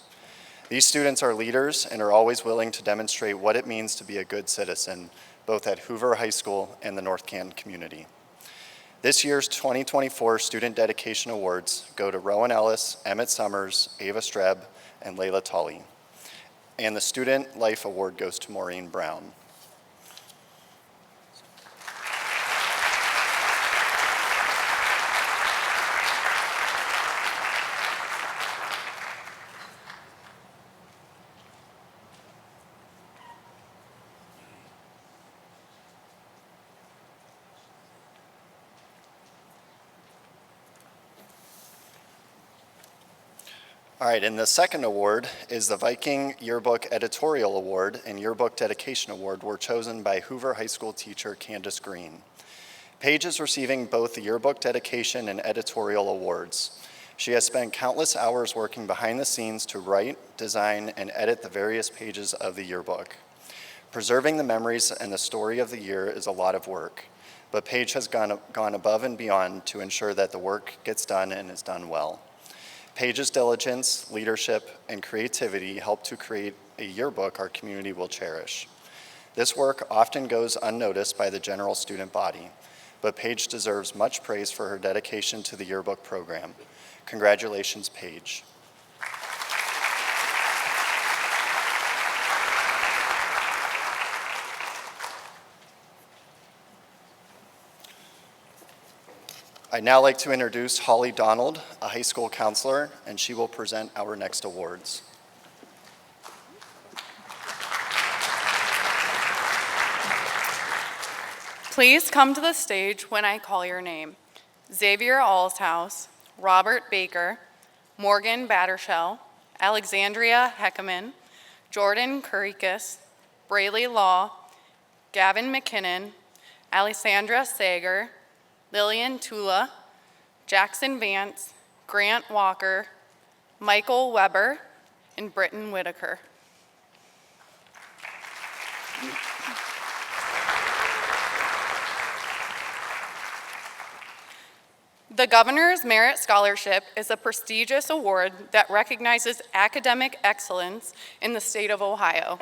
These students are leaders and are always willing to demonstrate what it means to be a good citizen, both at Hoover High School and the North Canton community. This year's 2024 Student Dedication Awards go to Rowan Ellis, Emmett Summers, Ava Streb, and Layla Tully. And the Student Life Award goes to Maureen Brown. All right, and the second award is the Viking Yearbook Editorial Award and Yearbook Dedication Award were chosen by Hoover High School teacher Candace Grine. Paige is receiving both the Yearbook Dedication and Editorial Awards. She has spent countless hours working behind the scenes to write, design, and edit the various pages of the yearbook. Preserving the memories and the story of the year is a lot of work, but Paige has gone above and beyond to ensure that the work gets done and is done well. Paige's diligence, leadership, and creativity help to create a yearbook our community will cherish. This work often goes unnoticed by the general student body, but Paige deserves much praise for her dedication to the yearbook program. Congratulations, Paige. I'd now like to introduce Holly Donald, a high school counselor, and she will present our next awards. Please come to the stage when I call your name. Xavier Allshouse, Robert Baker, Morgan Battershell, Alexandria Heckerman, Jordan Kurikas, Braylee Law, Gavin McKinnon, Alessandra Sager, Lillian Tula, Jackson Vance, Grant Walker, Michael Weber, and Britton Whitaker. The Governor's Merit Scholarship is a prestigious award that recognizes academic excellence in the state of Ohio.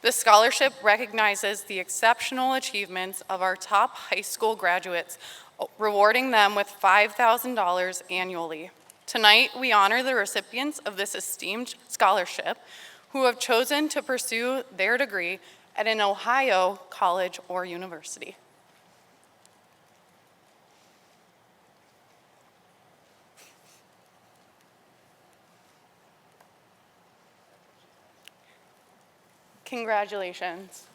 The scholarship recognizes the exceptional achievements of our top high school graduates, rewarding them with $5,000 annually. Tonight, we honor the recipients of this esteemed scholarship who have chosen to pursue their degree at an Ohio college or university. Congratulations.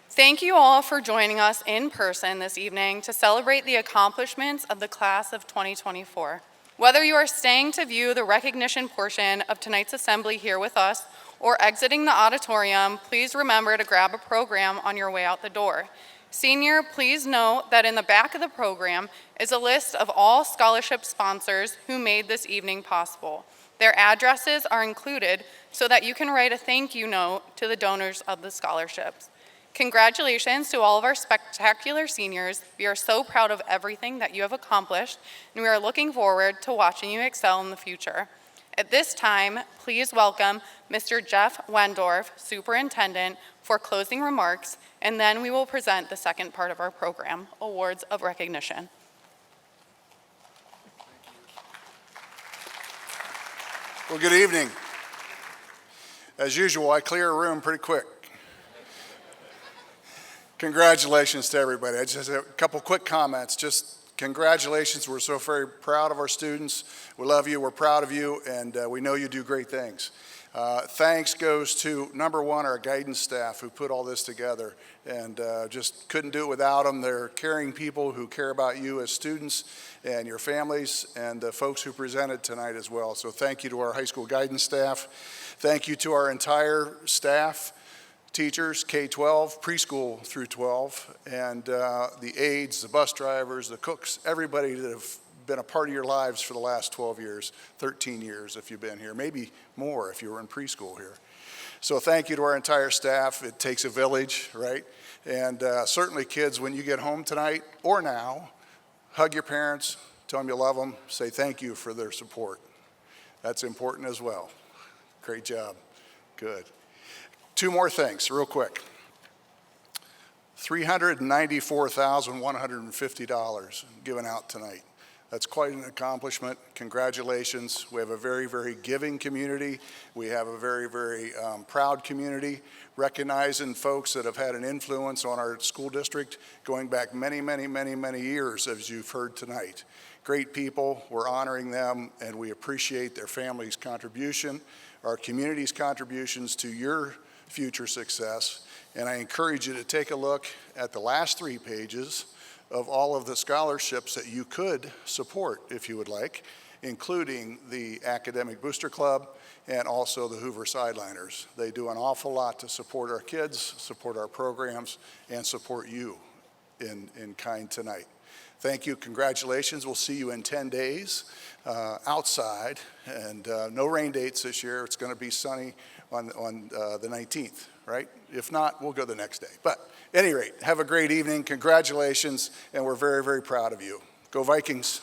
Thank you all for joining us in person this evening to celebrate the accomplishments of the class of 2024. Whether you are staying to view the recognition portion of tonight's assembly here with us or exiting the auditorium, please remember to grab a program on your way out the door. Senior, please note that in the back of the program is a list of all scholarship sponsors who made this evening possible. Their addresses are included so that you can write a thank you note to the donors of the scholarships. Congratulations to all of our spectacular seniors. We are so proud of everything that you have accomplished, and we are looking forward to watching you excel in the future. At this time, please welcome Mr. Jeff Wendorf, Superintendent, for closing remarks, and then we will present the second part of our program, Awards of Recognition. Well, good evening. As usual, I clear a room pretty quick. Congratulations to everybody. I just have a couple quick comments. Just congratulations. We're so very proud of our students. We love you. We're proud of you, and we know you do great things. Thanks goes to, number one, our guidance staff who put all this together, and just couldn't do it without them. They're caring people who care about you as students and your families, and the folks who presented tonight as well. So thank you to our high school guidance staff. Thank you to our entire staff, teachers, K-12, preschool through 12, and the aides, the bus drivers, the cooks, everybody that have been a part of your lives for the last 12 years, 13 years if you've been here, maybe more if you were in preschool here. So thank you to our entire staff. It takes a village, right? And certainly kids, when you get home tonight or now, hug your parents, tell them you love them, say thank you for their support. That's important as well. Great job. Good. Two more things, real quick. $394,150 given out tonight. That's quite an accomplishment. Congratulations. We have a very, very giving community. We have a very, very proud community, recognizing folks that have had an influence on our school district going back many, many, many, many years, as you've heard tonight. Great people. We're honoring them, and we appreciate their family's contribution, our community's contributions to your future success. And I encourage you to take a look at the last 3 pages of all of the scholarships that you could support if you would like, including the Academic Booster Club and also the Hoover Sideliners. They do an awful lot to support our kids, support our programs, and support you in kind tonight. Thank you, congratulations. We'll see you in 10 days outside, and no rain dates this year. It's gonna be sunny on the 19th, right? If not, we'll go the next day. But at any rate, have a great evening, congratulations, and we're very, very proud of you. Go Vikings.